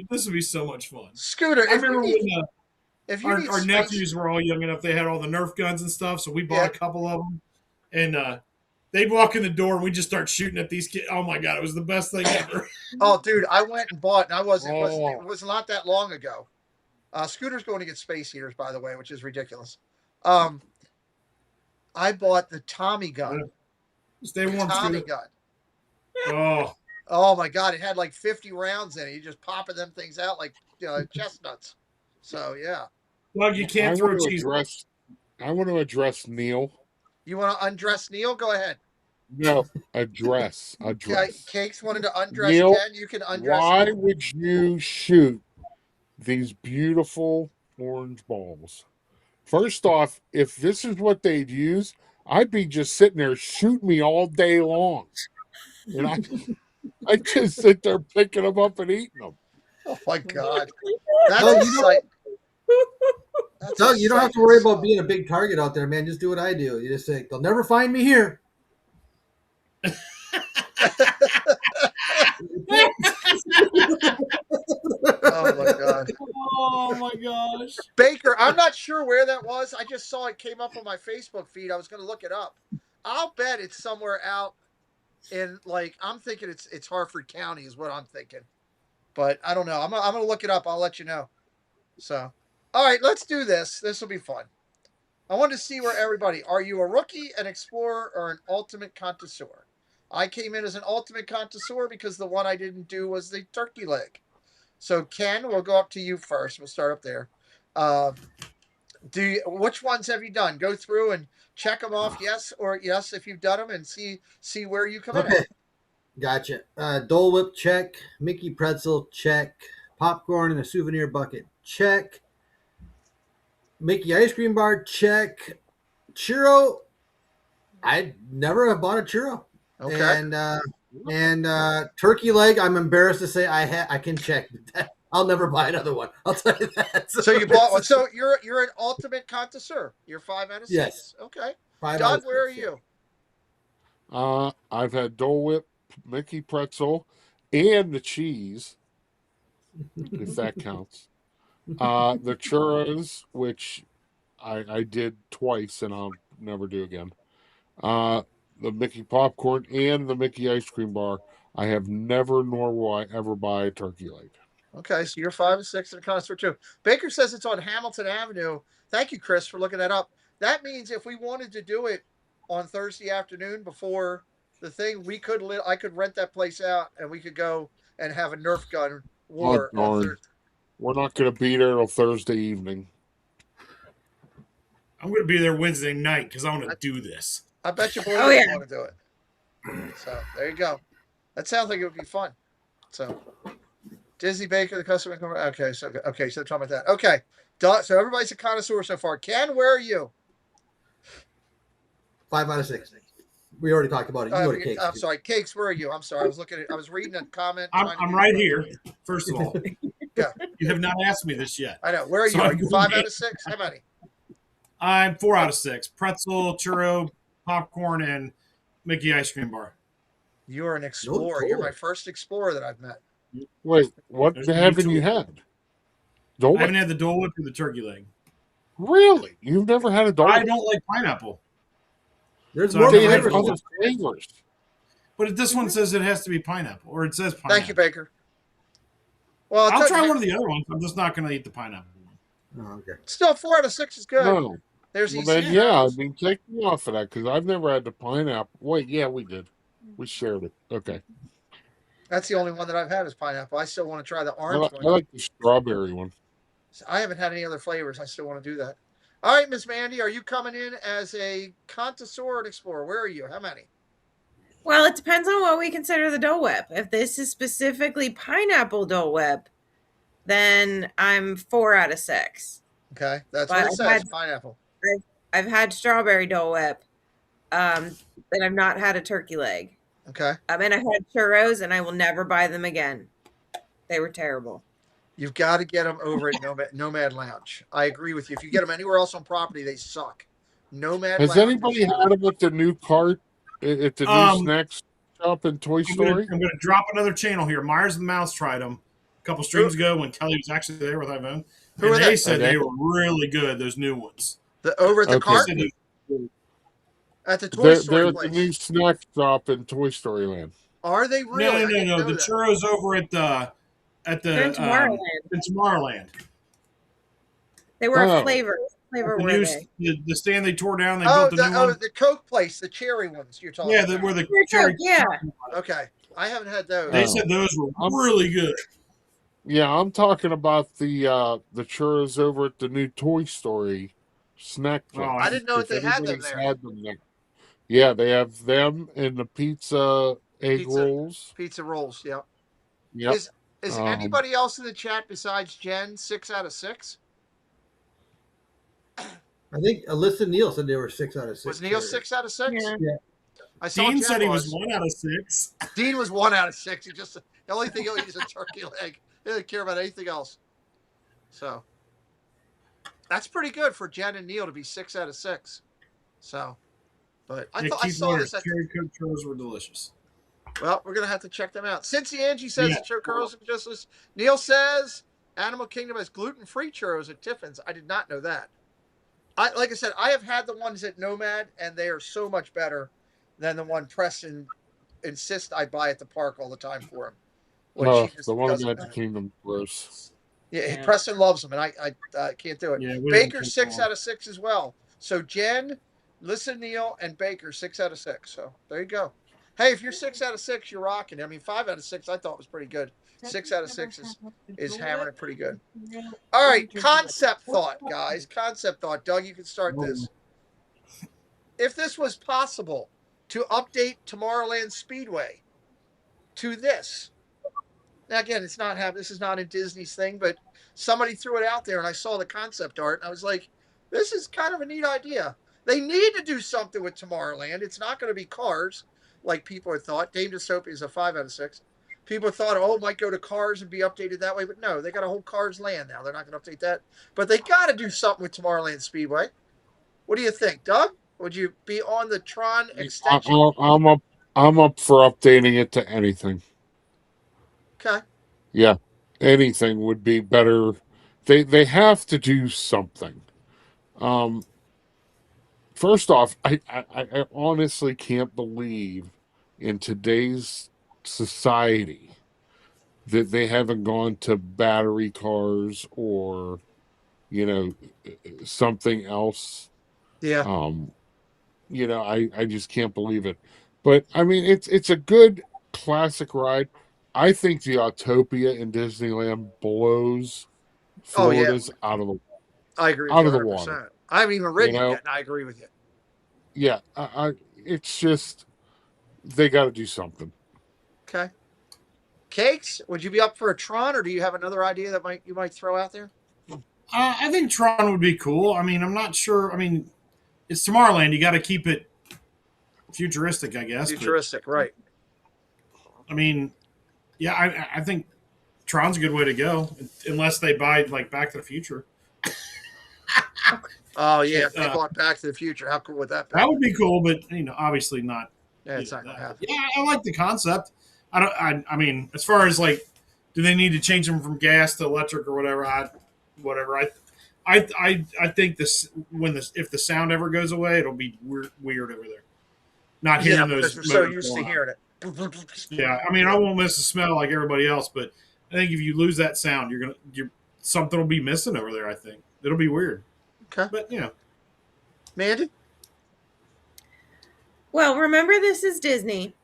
this would be so much fun. Scooter, I remember when our space... nephews were all young enough, they had all the Nerf guns and stuff, so we bought a couple of them. And they'd walk in the door and we'd just start shooting at these kids. Oh my God, it was the best thing ever. Oh, dude, I went and bought, and it was not that long ago. Scooter's going to get space heaters, by the way, which is ridiculous. I bought the Tommy gun. Stay warm, Tommy gun. Oh my God, it had like 50 rounds in it. You just popping them things out like chestnuts. So yeah. Well, you can't throw cheese. I want to address Neil. You want to undress Neil? Go ahead. No, address. Cakes wanted to undress Neil, Ken. You can undress. Why would you shoot these beautiful orange balls? First off, if this is what they'd use, I'd be just sitting there shooting me all day long. And I just sit there picking them up and eating them. Oh my God. That's Doug, you don't have to worry about being a big target out there, man. Just do what I do. You just say, they'll never find me here. Oh my God. Oh my gosh. Baker, I'm not sure where that was. I just saw it came up on my Facebook feed. I was going to look it up. I'll bet it's somewhere out in I'm thinking it's Harford County is what I'm thinking. But I don't know. I'm going to look it up. I'll let you know. So, all right, let's do this. This will be fun. I want to see where everybody, are you a rookie, an explorer, or an ultimate connoisseur? I came in as an ultimate connoisseur because the one I didn't do was the turkey leg. So Ken, we'll go up to you first. We'll start up there. Which ones have you done? Go through and check them off. Yes or yes if you've done them, and see where you come in. At. Gotcha. Dole Whip, check. Mickey Pretzel, check. Popcorn in a souvenir bucket, check. Mickey ice cream bar, check. Churro, I never have bought a churro. Okay. And turkey leg, I'm embarrassed to say I can check. I'll never buy another one. I'll tell you that. So you bought one. So you're an ultimate connoisseur. You're 5 out of 6. Yes. Okay. 5 Doug, out of 6, where are you? I've had Dole Whip, Mickey pretzel, and the cheese, if that counts. The churros, which I did twice and I'll never do again. The Mickey popcorn and the Mickey ice cream bar. I have never nor will I ever buy a turkey leg. Okay, so you're 5 and 6 and a connoisseur too. Baker says it's on Hamilton Avenue. Thank you, Chris, for looking that up. That means if we wanted to do it on Thursday afternoon before the thing, I could rent that place out and we could go and have a Nerf gun war on Thursday. We're not going to be there till Thursday evening. I'm going to be there Wednesday night because I want to do this. I bet you boys want to do it. So there you go. That sounds like it would be fun. So Disney Baker, the customer. Okay, so they're talking about that. Okay, so everybody's a connoisseur so far. Ken, where are you? 5 out of 6. We already talked about it. You go to Cakes. I'm sorry, Cakes. Where are you? I'm sorry. I was reading a comment. I'm right here. First of all, yeah. You have not asked me this yet. I know. Where are you? Are you 5 out of 6? How many? I'm 4 out of 6. Pretzel, churro, popcorn, and Mickey ice cream bar. You're an explorer. You're my first explorer that I've met. Wait, what haven't you had? I haven't had the Dole Whip or the turkey leg. Really? You've never had a Dole Whip? I don't like pineapple. There's more other flavors. But this one says it has to be pineapple, or it says pineapple. Thank you, Baker. Well, I'll try one of the other ones. I'm just not going to eat the pineapple one. Oh, okay. Still, 4 out of 6 is good. No. There's take me off of that because I've never had the pineapple. Wait, yeah, we did. We shared it. Okay. That's the only one that I've had is pineapple. I still want to try the orange one. I like the strawberry one. I haven't had any other flavors. I still want to do that. All right, Miss Mandy, are you coming in as a connoisseur and explorer? Where are you? How many? Well, it depends on what we consider the Dole Whip. If this is specifically pineapple Dole Whip, then I'm 4 out of 6. Okay, that's what it says, pineapple. I've had strawberry Dole Whip, and I've not had a turkey leg. Okay. And I've had churros, and I will never buy them again. They were terrible. You've got to get them over at Nomad Lounge. I agree with you. If you get them anywhere else on property, they suck. Nomad Has Lounge. Anybody had them at the new cart at the new snacks shop in Toy Story? I'm going to drop another channel here. Myers and the Mouse tried them a couple streams ago when Kelly was actually there with Ivan. And they said they were really good, those new ones. Over at the cart? At the Toy Story They're place. at the new snack shop in Toy Story Land. Are they really? No. The churros over at the Tomorrowland. They were a flavor. The stand they tore down, they built the new one. The Coke place, the cherry ones you're talking about. Where the cherry. Yeah. Okay. I haven't had those. They said those were really good. Yeah, I'm talking about the churros over at the new Toy Story snack place. I didn't know they had them there. Yeah, they have them and the pizza rolls. Pizza rolls, yeah. Yep. Is anybody else in the chat besides Jen 6 out of 6? I think Alyssa Neal said they were 6 out of 6. Was Neil 6 out of 6? Yeah. Dean said he was 1 out of 6. Dean was 1 out of 6. He just the only thing he'll eat is a turkey leg. He doesn't care about anything else. So that's pretty good for Jen and Neil to be 6 out of 6. So, but I saw this. Cherry Coke churros were delicious. Well, we're gonna have to check them out. Cincy Angie says the churros are delicious. Neil says Animal Kingdom has gluten-free churros at Tiffin's. I did not know that. Like I said, I have had the ones at Nomad, and they are so much better than the one Preston insists I buy at the park all the time for him. The one at the Kingdom gross. Yeah, Preston loves them, and I can't do it. Yeah, Baker 6 out of 6 as well. So Jen, listen, Neil, and Baker 6 out of 6. So there you go. Hey, if you're 6 out of 6, you're rocking. I mean, 5 out of 6 I thought was pretty good. 6 out of 6 is hammering it pretty good. All right, concept thought, guys. Concept thought. Doug, you can start this. If this was possible to update Tomorrowland Speedway to this. Now, again, this is not a Disney's thing, but somebody threw it out there, and I saw the concept art, and I was like, This is kind of a neat idea. They need to do something with Tomorrowland. It's not going to be cars like people had thought. Dame Dystopia is a 5 out of 6. People thought, oh, it might go to cars and be updated that way, but no, they got a whole Cars Land now. They're not going to update that. But they got to do something with Tomorrowland Speedway. What do you think, Doug? Would you be on the Tron extension? I'm up for updating it to anything. Okay. Yeah, anything would be better. They have to do something. First off, I honestly can't believe in today's society that they haven't gone to battery cars or something else. Yeah. I just can't believe it. But I mean, it's a good classic ride. I think the Autopia in Disneyland blows Florida's out of the I agree with out you of the 100%. water. I haven't even ridden it yet, and I agree with you. Yeah, it's just they got to do something. Okay. Cakes, would you be up for a Tron, or do you have another idea that you might throw out there? I think Tron would be cool. I mean, I'm not sure. I mean, it's Tomorrowland. You got to keep it futuristic, I guess. Futuristic, right. I mean, yeah, I think Tron's a good way to go, unless they buy like Back to the Future. Oh yeah, if they bought Back to the Future, how cool would that be? That would be cool, but obviously not. Yeah, it's not gonna happen. Yeah, I like the concept. I mean, as far as like, do they need to change them from gas to electric or whatever? I think this if the sound ever goes away, it'll be weird over there. Not hearing those. We're so used to hearing it. Yeah, I mean, I won't miss the smell like everybody else, but I think if you lose that sound, something will be missing over there. I think it'll be weird. Okay, but Mandy. Well, remember, this is Disney,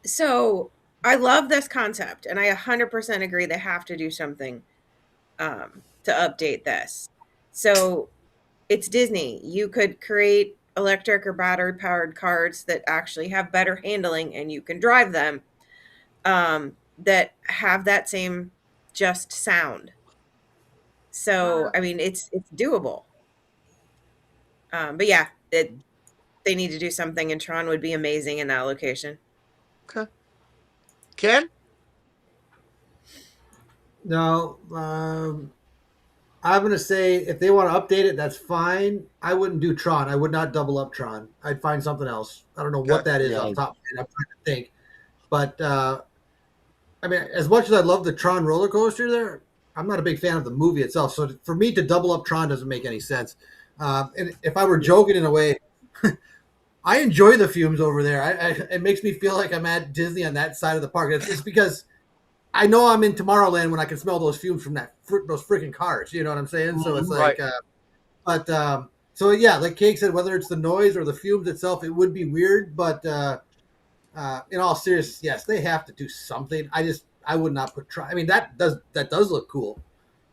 so I love this concept, and I 100% agree they have to do something to update this. So it's Disney. You could create electric or battery powered cars that actually have better handling, and you can drive them, that have that same just sound. So I mean, it's doable. But yeah, they need to do something, and Tron would be amazing in that location. Okay. Ken? No, I'm going to say if they want to update it, that's fine. I wouldn't do Tron. I would not double up Tron. I'd find something else. I don't know what that is off the top of my head. I'm trying to think. But, I mean, as much as I love the Tron roller coaster there, I'm not a big fan of the movie itself. So for me to double up Tron doesn't make any sense. And if I were joking in a way, I enjoy the fumes over there. It makes me feel like I'm at Disney on that side of the park. It's because I know I'm in Tomorrowland when I can smell those fumes from those freaking cars. You know what I'm saying? So it's like, so yeah, like Cake said, whether it's the noise or the fumes itself, it would be weird. But in all seriousness, yes, they have to do something. I would not put Tron. I mean, that does look cool,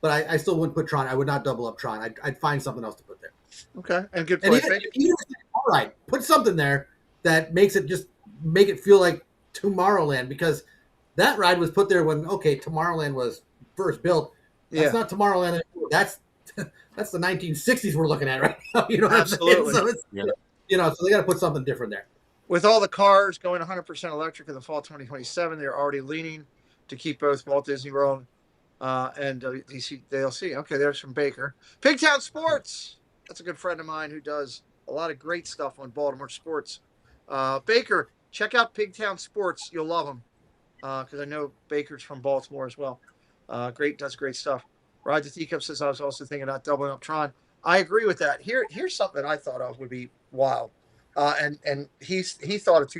but I still wouldn't put Tron. I would not double up Tron. I'd find something else to put there. Okay, and good point. Even all right, put something there that make it feel like Tomorrowland, because that ride was put there when Tomorrowland was first built. That's not Tomorrowland anymore. That's the 1960s we're looking at right now. You know what Absolutely. I'm saying? So so they got to put something different there. With all the cars going 100% electric in the fall 2027, they're already leaning to keep both Walt Disney World and DLC. Okay, there's from Baker. Pigtown Sports. That's a good friend of mine who does a lot of great stuff on Baltimore sports. Baker, check out Pigtown Sports. You'll love him because I know Baker's from Baltimore as well. Does great stuff. Roger Teacup says, I was also thinking about doubling up Tron. I agree with that. Here's something I thought of would be wild. And he thought of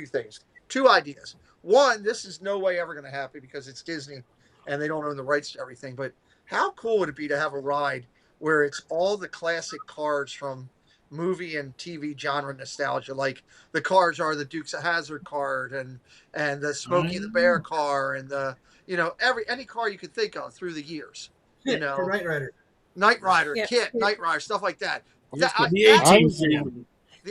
two ideas. One, this is no way ever going to happen because it's Disney and they don't own the rights to everything. But how cool would it be to have a ride where it's all the classic cars from movie and TV genre nostalgia? Like the cars are the Dukes of Hazzard car and the Smokey the Bear car and the any car you could think of through the years. Knight Rider, Kit, Knight Rider, stuff like that. The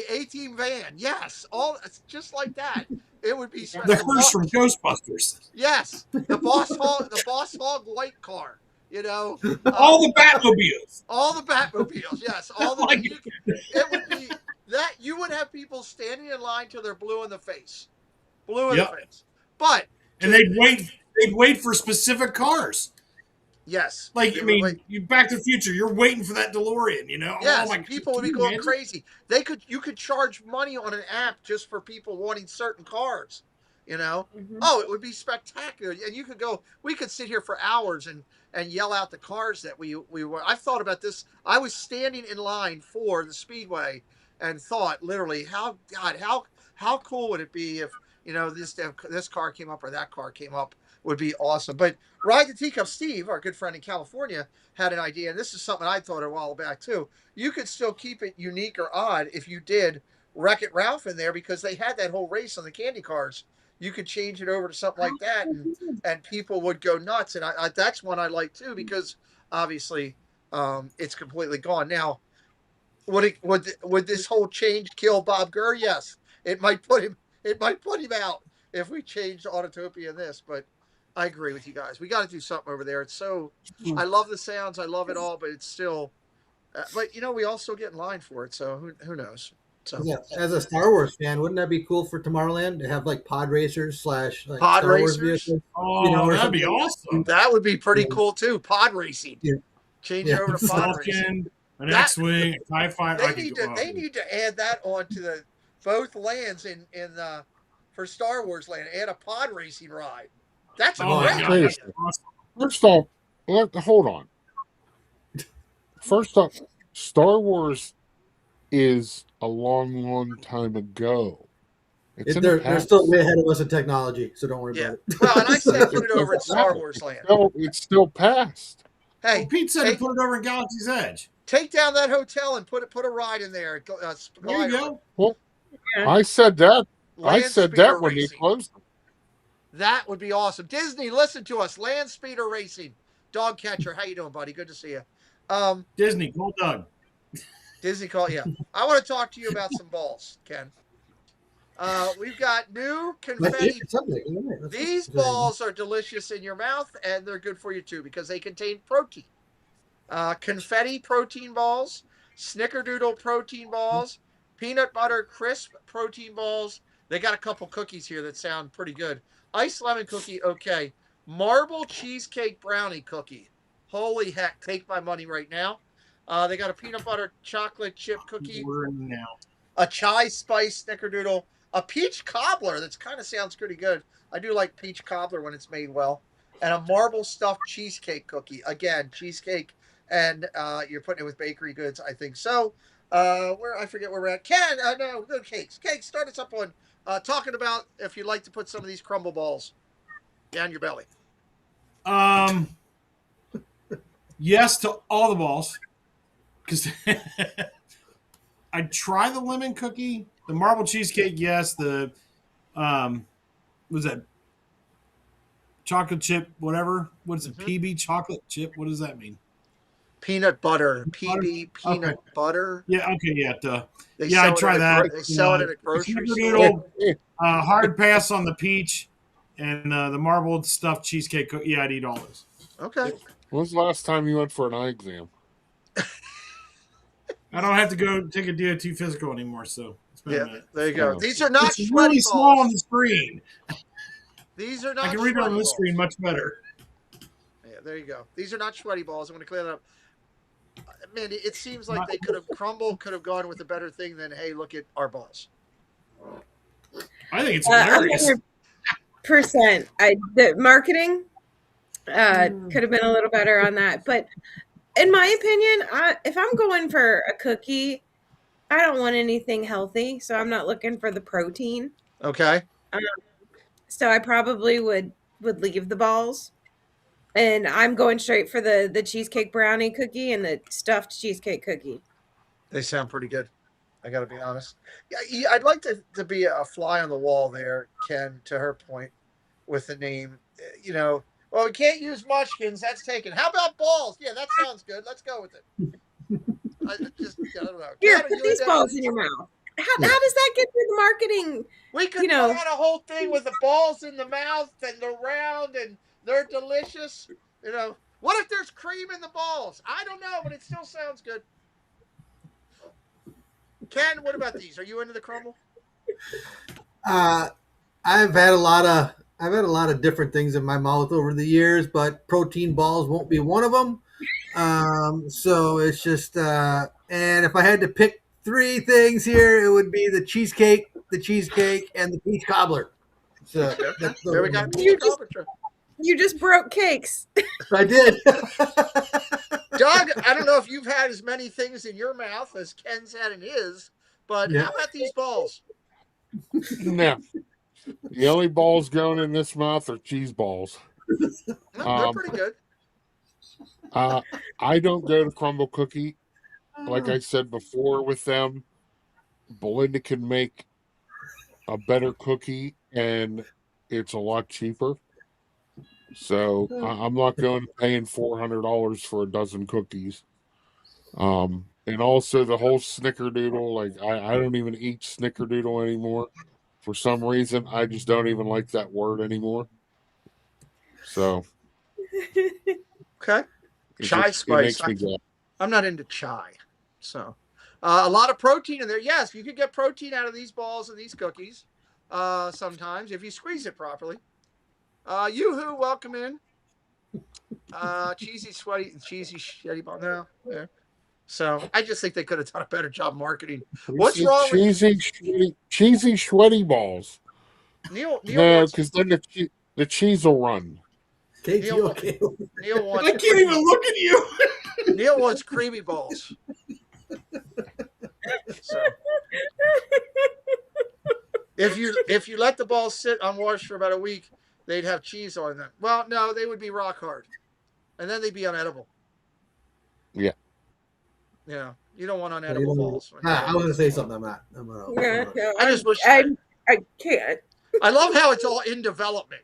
A-Team van, yes, all just like that. It would be the first from Ghostbusters. Yes, the Boss Hog white car. All the Batmobiles. All the Batmobiles, yes. All the it would be that you would have people standing in line till they're blue in the face. Blue in the face. But they'd wait for specific cars. Yes. Like, I mean, you Back to the Future, you're waiting for that DeLorean, Yes, people would be going crazy. You could charge money on an app just for people wanting certain cars. Oh, it would be spectacular. And we could sit here for hours and yell out the cars that we were. I've thought about this. I was standing in line for the Speedway and thought literally, how cool would it be if, this car came up or that car came up. Would be awesome. But Ride the Teacup Steve, our good friend in California, had an idea, and this is something I thought a while back too. You could still keep it unique or odd if you did Wreck-It Ralph in there, because they had that whole race on the candy cars. You could change it over to something like that, and people would go nuts. And I that's one I like too, because obviously it's completely gone now. Would this whole change kill Bob Gurr? Yes, it might put him out if we changed Autotopia in this, but I agree with you guys. We got to do something over there. It's so, I love the sounds. I love it all, but it's still, but we all still get in line for it. So who knows? So as a Star Wars fan, wouldn't that be cool for Tomorrowland to have like pod racers / pod Star racers? Wars vehicles? Oh, that'd be awesome. That would be pretty cool too. Pod racing. Yeah. Change it over to pod racing. An X-wing, a TIE fighter. They need to add that onto the both lands in for Star Wars Land. Add a pod racing ride. That's a great idea. First off, hold on. First off, Star Wars is a long time ago. They're still way ahead of us in technology, so don't worry about it. Well, and I said put it over in Star Wars Land. It's still past. Hey, Pete said to put it over in Galaxy's Edge. Take down that hotel and put a ride in there. There you go. Well, I said that. When you closed them. That would be awesome. Disney, listen to us. Land Speeder Racing. Dog Catcher, how you doing, buddy? Good to see you. Disney, call Doug. Disney, call, yeah. I want to talk to you about some balls, Ken. We've got new confetti. These balls are delicious in your mouth, and they're good for you too because they contain protein. Confetti protein balls, snickerdoodle protein balls, peanut butter crisp protein balls. They got a couple cookies here that sound pretty good. Iced lemon cookie, okay. Marble cheesecake brownie cookie. Holy heck, take my money right now. They got a peanut butter chocolate chip cookie. A chai spice snickerdoodle. A peach cobbler. That kind of sounds pretty good. I do like peach cobbler when it's made well. And a marble stuffed cheesecake cookie. Again, cheesecake, and you're putting it with bakery goods, I think. So, I forget where we're at. Ken, no, good cakes. Cakes, start us up on talking about if you'd like to put some of these crumble balls down your belly. Yes to all the balls. Because I'd try the lemon cookie. The marble cheesecake, yes. The, what was that? Chocolate chip, whatever. What is it? PB chocolate chip? What does that mean? Peanut butter. PB peanut butter. Yeah, okay, yeah. I'd try that. They sell it at a grocery store. Hard pass on the peach and the marbled stuffed cheesecake cookie. Yeah, I'd eat all those. Okay. When was the last time you went for an eye exam? I don't have to go take a DOT physical anymore, so yeah, there you go. These are not it's really balls. Small on the screen. These are not. I can read it on the screen much better. Yeah, there you go. These are not sweaty balls. I'm going to clear that up. Mandy, it seems like they could have could have gone with a better thing than, hey, look at our balls. I think it's hilarious. 100%. The marketing could have been a little better on that, but in my opinion, if I'm going for a cookie, I don't want anything healthy, so I'm not looking for the protein. Okay. So I probably would leave the balls, and I'm going straight for the cheesecake brownie cookie and the stuffed cheesecake cookie. They sound pretty good. I got to be honest. Yeah, I'd like to be a fly on the wall there, Ken, to her point, with the name, well, we can't use munchkins. That's taken. How about balls? Yeah, that sounds good. Let's go with it. I don't know. Here, put these balls in your mouth. How does that get through the marketing? We could put out a whole thing with the balls in the mouth and they're round and they're delicious. What if there's cream in the balls? I don't know, but it still sounds good. Ken, what about these? Are you into the crumble? I've had a lot of different things in my mouth over the years, but protein balls won't be one of them. So it's just, and if I had to pick 3 things here, it would be the cheesecake, and the peach cobbler. So there we go. You just broke cakes. I did. Doug, I don't know if you've had as many things in your mouth as Ken's had in his, but how about these balls? No. The only balls going in this mouth are cheese balls. No, they're pretty good. I don't go to Crumble Cookie. Like I said before with them, Belinda can make a better cookie and it's a lot cheaper. So I'm not going paying $400 for a dozen cookies. And also the whole snickerdoodle, like I don't even eat snickerdoodle anymore. For some reason, I just don't even like that word anymore. So, okay, chai spice. I'm not into chai, so a lot of protein in there. Yes, you could get protein out of these balls and these cookies sometimes if you squeeze it properly. Yoo-hoo, welcome in. Cheesy sweaty ball. No, yeah. So I just think they could have done a better job marketing. What's wrong with cheesy sweaty balls? Neil no, because then the cheese will run. Neil wants, I can't even look at you. Neil wants creamy balls. So if you let the balls sit unwashed for about a week, they'd have cheese on them. Well, no, they would be rock hard, and then they'd be unedible. Yeah. Yeah, you don't want unedible balls. I was gonna say something. I'm not. I just wish I can't. I love how it's all in development.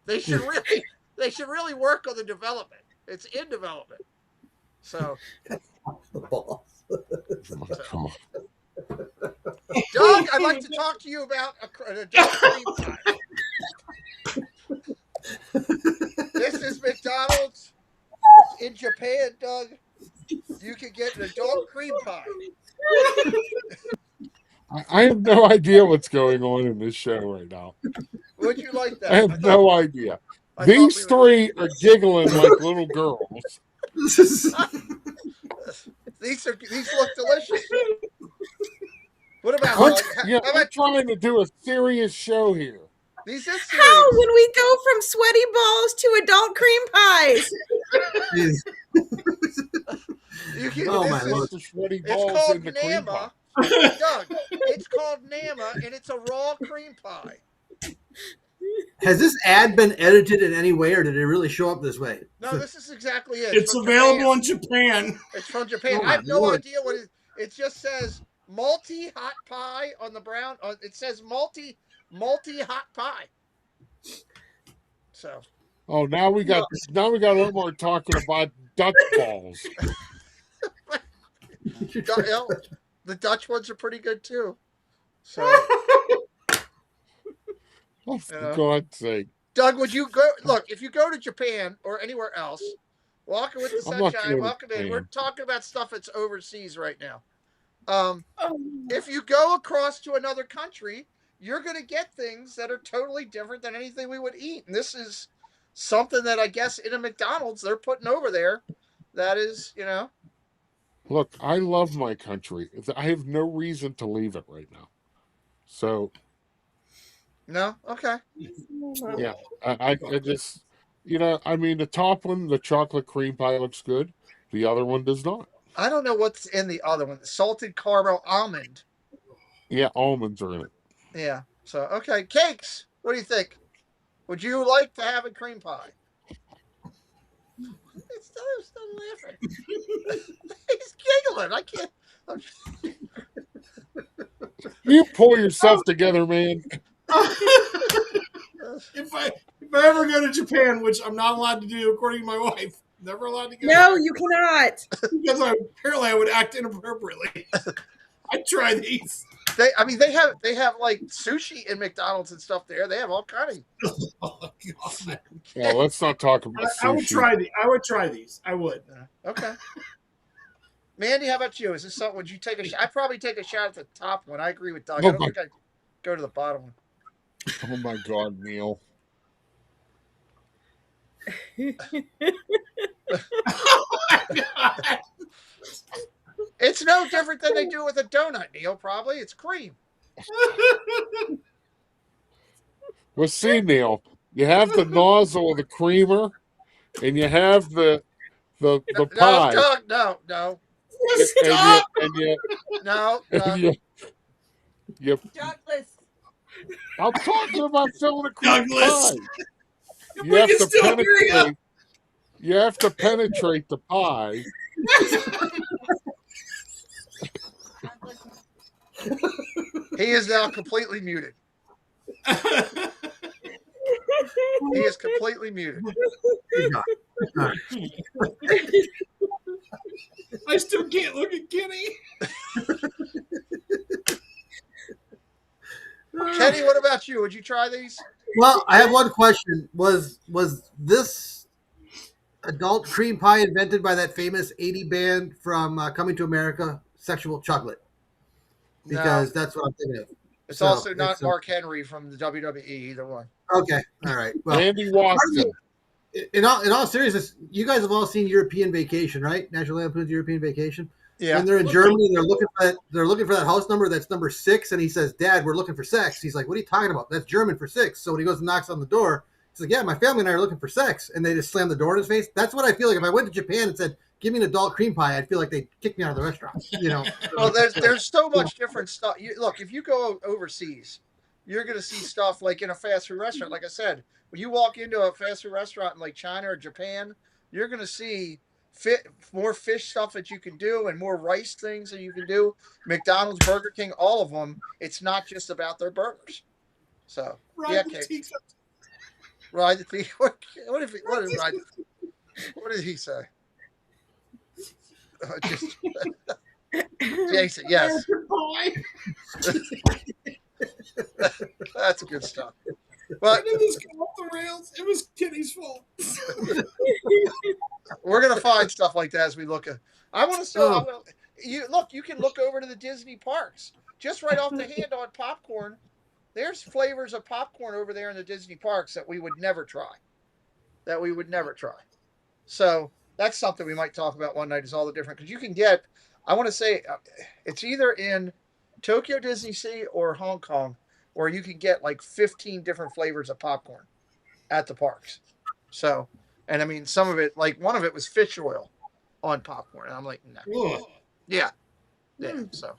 They should really work on the development. It's in development. So the balls. Doug, I'd like to talk to you about a adult cream pie. This is McDonald's in Japan, Doug. You can get an adult cream pie. I have no idea what's going on in this show right now. Would you like that? I have no idea. These 3 are giggling like little girls. These look delicious. What about I'm trying to do a serious show here. These is serious. How when we go from sweaty balls to adult cream pies? My Lord. It's called Nama. Doug, it's called Nama, and it's a raw cream pie. Has this ad been edited in any way, or did it really show up this way? No, this is exactly it. It's available in Japan. It's from Japan. I have no idea what it just says. Multi hot pie on the brown. It says multi hot pie. So. Oh, now we got Omar talking about Dutch balls. The Dutch ones are pretty good too. So. Oh, for God's sake. Doug, would you go? Look, if you go to Japan or anywhere else, walking with the sunshine, welcome in. We're talking about stuff that's overseas right now. If you go across to another country, you're going to get things that are totally different than anything we would eat. And this is something that I guess in a McDonald's they're putting over there. That is, Look, I love my country. I have no reason to leave it right now. So. No? Okay. Yeah. I just, the top one, the chocolate cream pie looks good. The other one does not. I don't know what's in the other one. Salted caramel almond. Yeah, almonds are in it. Yeah. So, okay. Cakes. What do you think? Would you like to have a cream pie? He's still laughing. He's giggling. I can't. You pull yourself together, man. If I ever go to Japan, which I'm not allowed to do according to my wife, never allowed to go. No, you cannot. Because apparently I would act inappropriately. I'd try these. They have like sushi in McDonald's and stuff there. They have all kind of. Oh God! Well, let's not talk about sushi. I would try these. I would try these. I would. Okay. Mandy, how about you? Is this something? Would you take a shot? I'd probably take a shot at the top one. I agree with Doug. I don't think I'd go to the bottom one. Oh my God, Neil. It's no different than they do with a donut, Neil. Probably it's cream. Well, see, Neil, you have the nozzle of the creamer, and you have the pie. No, Doug, no. Stop! Douglas. I'm talking about filling a cream Douglas. pie. You have to penetrate the pie. He is now completely muted. He is completely muted. I still can't look at Kenny. Kenny, what about you? Would you try these? Well, I have one question. Was this adult cream pie invented by that famous 80 band from Coming to America, Sexual Chocolate? Because that's what I'm thinking of. It's also not Mark Henry from the WWE, either one. Okay, all right. Well, Andy Watson. In all seriousness, you guys have all seen European Vacation, right? National Lampoon's European Vacation. Yeah. And they're in Germany. They're looking for that house number that's number 6. And he says, "Dad, we're looking for sex." He's like, "What are you talking about? That's German for 6." So when he goes and knocks on the door, he's like, "Yeah, my family and I are looking for sex." And they just slam the door in his face. That's what I feel like. If I went to Japan and said, "Give me an adult cream pie," I'd feel like they'd kick me out of the restaurant. You know. Well, there's so much different stuff. Look, if you go overseas, you're going to see stuff like in a fast food restaurant. Like I said, when you walk into a fast food restaurant in like China or Japan, you're going to see more fish stuff that you can do and more rice things that you can do. McDonald's, Burger King, all of them. It's not just about their burgers. So Ride the teeth. Ride the teeth. What did he say? Jason, yes. That's good stuff. But did this come off the rails? It was Kenny's fault. We're gonna find stuff like that as we look at. I want to show. You can look over to the Disney parks. Just right off the hand on popcorn, there's flavors of popcorn over there in the Disney parks that we would never try. So that's something we might talk about one night. Is all the different because you can get. I want to say it's either in Tokyo Disney Sea or Hong Kong, where you can get like 15 different flavors of popcorn at the parks. So, and I mean, some of it, like one of it was fish oil on popcorn. And I'm like, no. Yeah. So,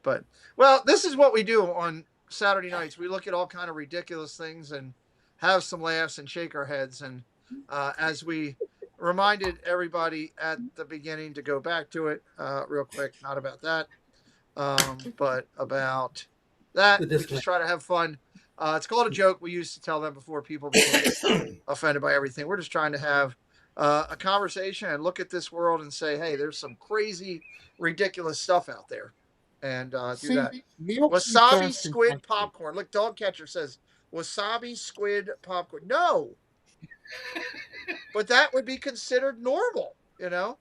but, well, this is what we do on Saturday nights. We look at all kind of ridiculous things and have some laughs and shake our heads. And as we reminded everybody at the beginning to go back to it real quick, not about that, but about that. We just try to have fun. It's called a joke. We used to tell them before people became offended by everything. We're just trying to have a conversation and look at this world and say, hey, there's some crazy, ridiculous stuff out there. And do that. Wasabi squid popcorn. Look, Dog Catcher says, wasabi squid popcorn. No. But that would be considered normal, you know?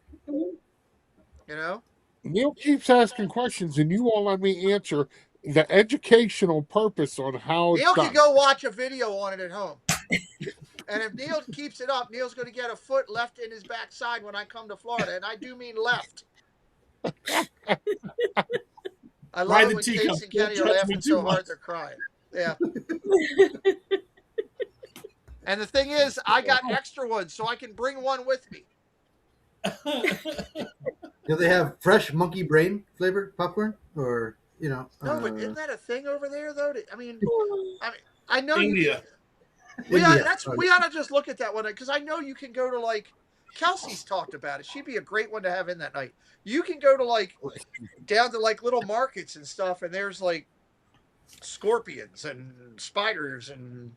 Neil keeps asking questions, and you all let me answer the educational purpose on how Neil can go watch a video on it at home. And if Neil keeps it up, Neil's going to get a foot left in his backside when I come to Florida. And I do mean left. I love it when Case and Kenny are laughing so hard they're crying. Yeah. And the thing is, I got extra ones, so I can bring one with me. Do they have fresh monkey brain flavor popcorn, or No, but isn't that a thing over there, though? I mean, I know India. We ought to just look at that one because I know you can go to like Kelsey's talked about it. She'd be a great one to have in that night. You can go to like down to like little markets and stuff, and there's like scorpions and spiders and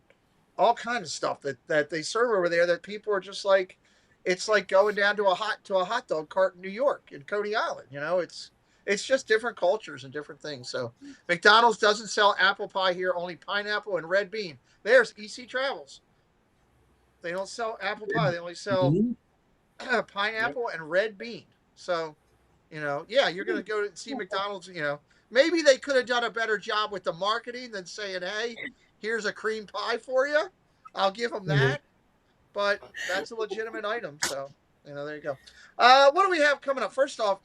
all kinds of stuff that they serve over there that people are just like, it's like going down to a hot dog cart in New York in Coney Island. It's it's just different cultures and different things. So McDonald's doesn't sell apple pie here, only pineapple and red bean. There's EC Travels. They don't sell apple pie. They only sell pineapple and red bean. So, yeah, you're going to go see McDonald's, maybe they could have done a better job with the marketing than saying, hey, here's a cream pie for you. I'll give them that. But that's a legitimate item. So, there you go. What do we have coming up? First off,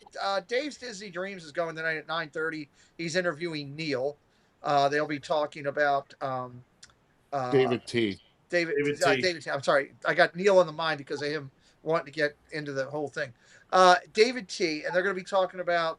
Dave's Disney Dreams is going tonight at 9:30. He's interviewing Neil. They'll be talking about David T. David T. I'm sorry. I got Neil in the mind because of him wanting to get into the whole thing. David T. And they're going to be talking about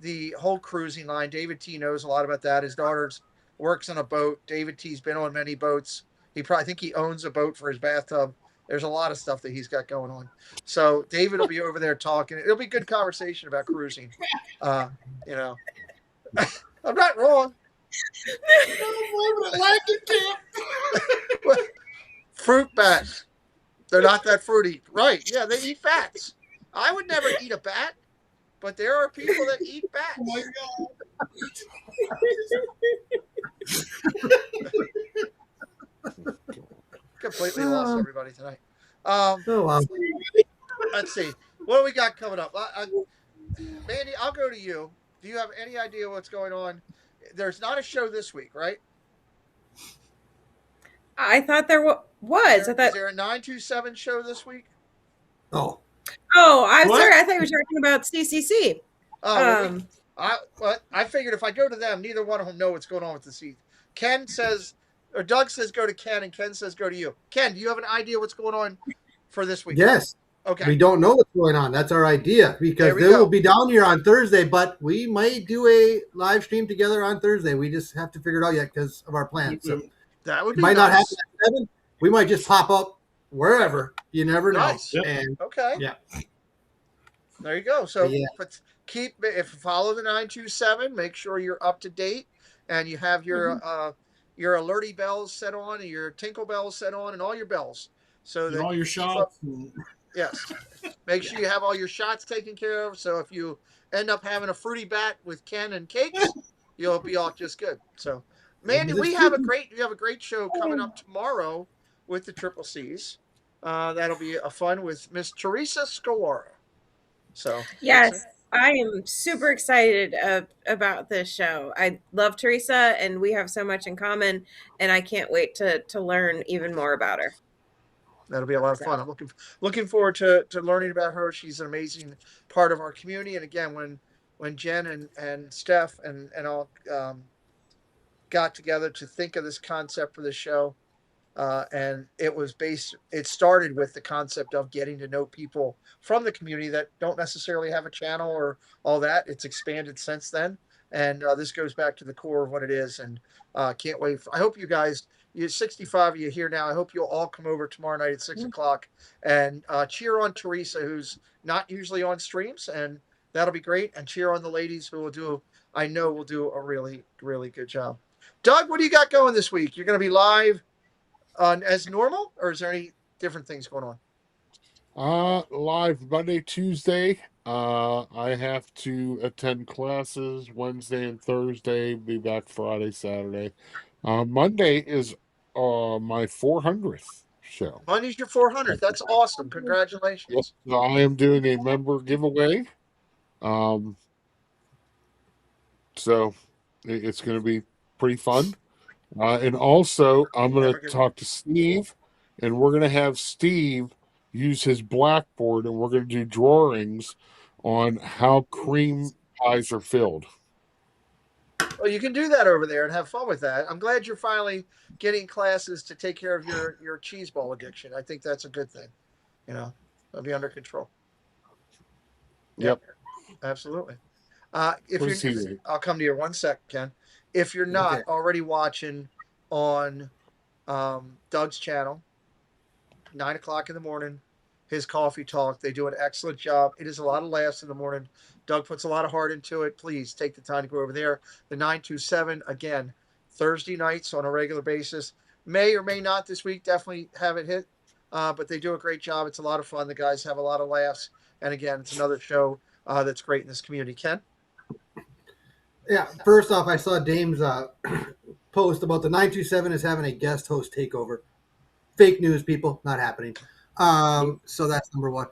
the whole cruising line. David T. knows a lot about that. His daughter works on a boat. David T.'s been on many boats. I think he owns a boat for his bathtub. There's a lot of stuff that he's got going on. So David will be over there talking. It'll be a good conversation about cruising. I'm not wrong. Fruit bats. They're not that fruity. Right. Yeah, they eat bats. I would never eat a bat, but there are people that eat bats. Oh, my God. Completely lost everybody tonight. Let's see. What do we got coming up? Mandy, I'll go to you. Do you have any idea what's going on? There's not a show this week, right? I thought there was. Is there a 927 show this week? Oh, I'm sorry. I thought you were talking about CCC. I figured if I go to them, neither one of them know what's going on with the seat. Ken says, or Doug says go to Ken, and Ken says go to you. Ken, do you have an idea what's going on for this week? Yes. Okay. We don't know what's going on. That's our idea because they will be down here on Thursday, but we might do a live stream together on Thursday. We just have to figure it out yet because of our plans. So that would be might nice. not happen at 7. We might just pop up wherever. You never know. Nice. Yep. And okay. Yeah. There you go. So if you follow the 927, make sure you're up to date and you have your alerty bells set on and your tinkle bells set on and all your bells. So that all your shots. Yes. Make sure you have all your shots taken care of. So if you end up having a fruity bat with Ken and cakes, you'll be all just good. So, Mandy, you have a great show coming up tomorrow with the Triple C's. That'll be a fun with Miss Teresa Scolaro. So yes, I am super excited about this show. I love Teresa, and we have so much in common, and I can't wait to learn even more about her. That'll be a lot of fun. I'm looking forward to learning about her. She's an amazing part of our community. And again, when Jen and Steph and all got together to think of this concept for the show, and it started with the concept of getting to know people from the community that don't necessarily have a channel or all that. It's expanded since then. And this goes back to the core of what it is. And can't wait. I hope you guys, you're 65 of you here now. I hope you'll all come over tomorrow night at 6 o'clock and cheer on Teresa, who's not usually on streams. And that'll be great. And cheer on the ladies who will do a really, really good job. Doug, what do you got going this week? You're going to be live as normal, or is there any different things going on? Live Monday, Tuesday. I have to attend classes Wednesday and Thursday, be back Friday, Saturday. Monday is my 400th show. Monday's your 400th. That's awesome. Congratulations. Yes, I am doing a member giveaway. So it's going to be pretty fun. And also, I'm going to talk to Steve, and we're going to have Steve use his blackboard, and we're going to do drawings on how cream pies are filled. Well, you can do that over there and have fun with that. I'm glad you're finally getting classes to take care of your cheese ball addiction. I think that's a good thing. It'll be under control. Yep. Absolutely. I'll come to you 1 sec, Ken. If you're not already watching on Doug's channel, 9 o'clock in the morning, his coffee talk, they do an excellent job. It is a lot of laughs in the morning. Doug puts a lot of heart into it. Please take the time to go over there. The 927, again, Thursday nights on a regular basis. May or may not this week, definitely have it hit. But they do a great job. It's a lot of fun. The guys have a lot of laughs. And again, it's another show that's great in this community. Ken? Yeah, first off, I saw Dame's post about the 927 is having a guest host takeover. Fake news, people, not happening. So that's number one.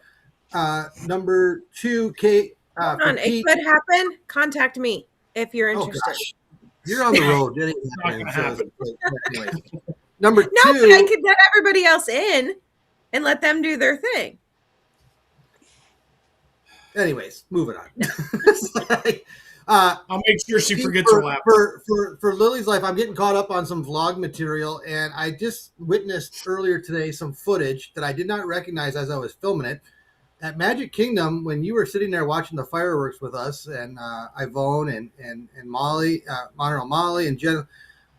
Number two, Kate. Hold For on, it Pete. could happen. Contact me if you're Oh, interested. gosh. You're on the road. It ain't Not going to happen. Anyways. Number No, two. but I could get everybody else in and let them do their thing. Anyways, moving on. I'll make sure she forgets her laptop. For Lily's Life, I'm getting caught up on some vlog material, and I just witnessed earlier today some footage that I did not recognize as I was filming it. At Magic Kingdom, when you were sitting there watching the fireworks with us, and Ivone and Molly, Monroe Molly, and Jen,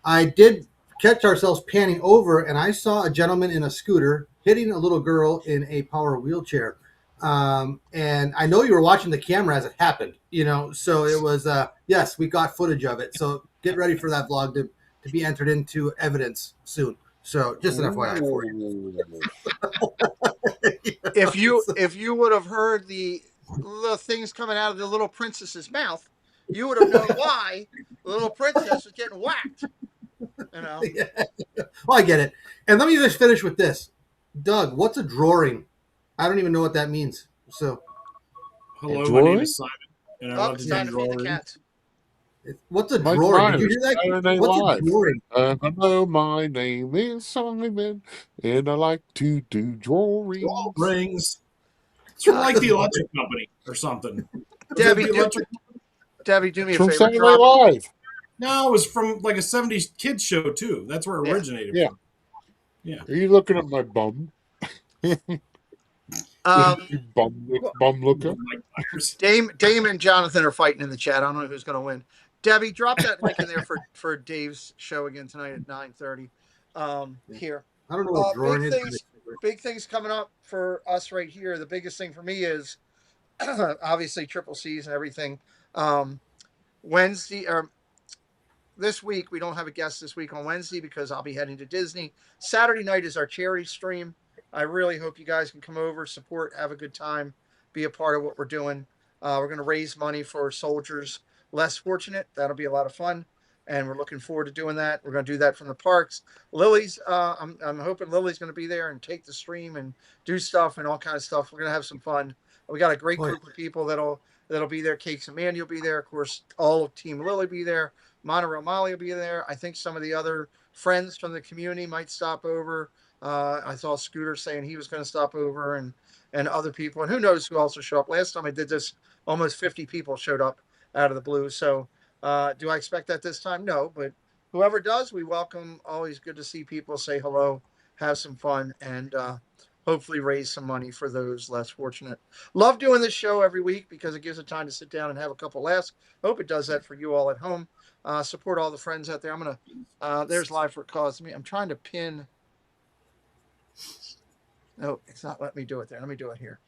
I did catch ourselves panning over, and I saw a gentleman in a scooter hitting a little girl in a power wheelchair. And I know you were watching the camera as it happened, so it was, yes, we got footage of it. So get ready for that vlog to be entered into evidence soon. So just an FYI for you. If you would have heard the things coming out of the little princess's mouth, you would have known why the little princess was getting whacked. Yeah. Well, I get it. And let me just finish with this. Doug, what's a drawing? I don't even know what that means. So, hello, my name is Simon, and I love to time do to feed the drawing. cats. What's a drawing? Did you hear that? What's Live. a drawing? Hello, my name is Simon, and I like to do drawings. Rings. It's from like the electric company or something. Debbie, the electric Debbie, do me a From favor. Saturday Night Live. No, it was from like a 70s kids show too. That's where it originated from. Yeah. Are you looking at my bum? You bum looker. Dame and Jonathan are fighting in the chat. I don't know who's going to win. Debbie, drop that link in there for Dave's show again tonight at 9:30. Here. I don't know what drawing is. Big things coming up for us right here. The biggest thing for me is obviously Triple C's and everything. Wednesday or this week, we don't have a guest this week on Wednesday because I'll be heading to Disney. Saturday night is our charity stream. I really hope you guys can come over, support, have a good time, be a part of what we're doing. We're going to raise money for soldiers less fortunate. That'll be a lot of fun, and we're looking forward to doing that. We're going to do that from the parks. Lily's, I'm hoping Lily's going to be there and take the stream and do stuff and all kinds of stuff. We're going to have some fun. We got a great group of people that'll be there. Cakes and Mandy will be there. Of course, all of Team Lily will be there. Monterey Molly will be there. I think some of the other friends from the community might stop over. I saw Scooter saying he was going to stop over and other people. And who knows who else will show up. Last time I did this, almost 50 people showed up out of the blue. So do I expect that this time? No. But whoever does, we welcome. Always good to see people, say hello, have some fun, and hopefully raise some money for those less fortunate. Love doing this show every week because it gives us time to sit down and have a couple laughs. Hope it does that for you all at home. Support all the friends out there. I'm going to, there's Live for a Cause. I'm trying to pin. No, it's not letting me do it there. Let me do it here.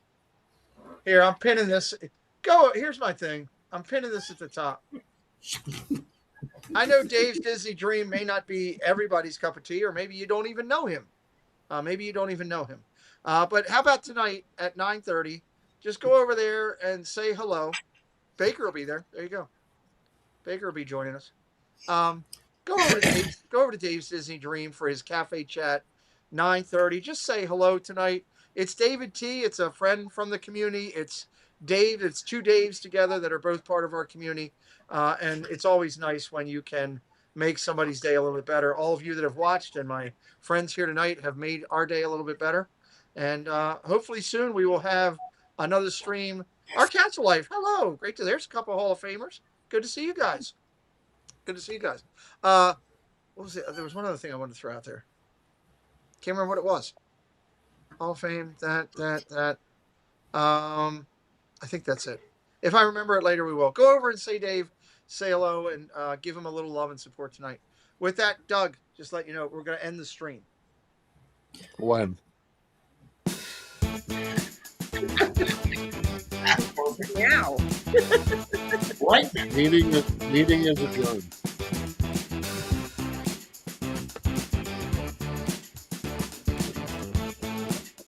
Here, I'm pinning this. Here's my thing. I'm pinning this at the top. I know Dave's Disney Dream may not be everybody's cup of tea, or maybe you don't even know him. But how about tonight at 9:30? Just go over there and say hello. Baker will be there. There you go. Baker will be joining us. Go over to Dave's Disney Dream for his cafe chat. 9:30. Just say hello tonight. It's David T. It's a friend from the community. It's Dave. It's two Daves together that are both part of our community. And it's always nice when you can make somebody's day a little bit better. All of you that have watched and my friends here tonight have made our day a little bit better. And hopefully soon we will have another stream. Our Council Life. Hello. Great to there's a couple of Hall of Famers. Good to see you guys. What was it? There was one other thing I wanted to throw out there. Can't remember what it was. Hall of Fame, that. I think that's it. If I remember it later, we will. Go over and say hello, and give him a little love and support tonight. With that, Doug, just let you know, we're going to end the stream. When? Now. Right. Meeting is adjourned.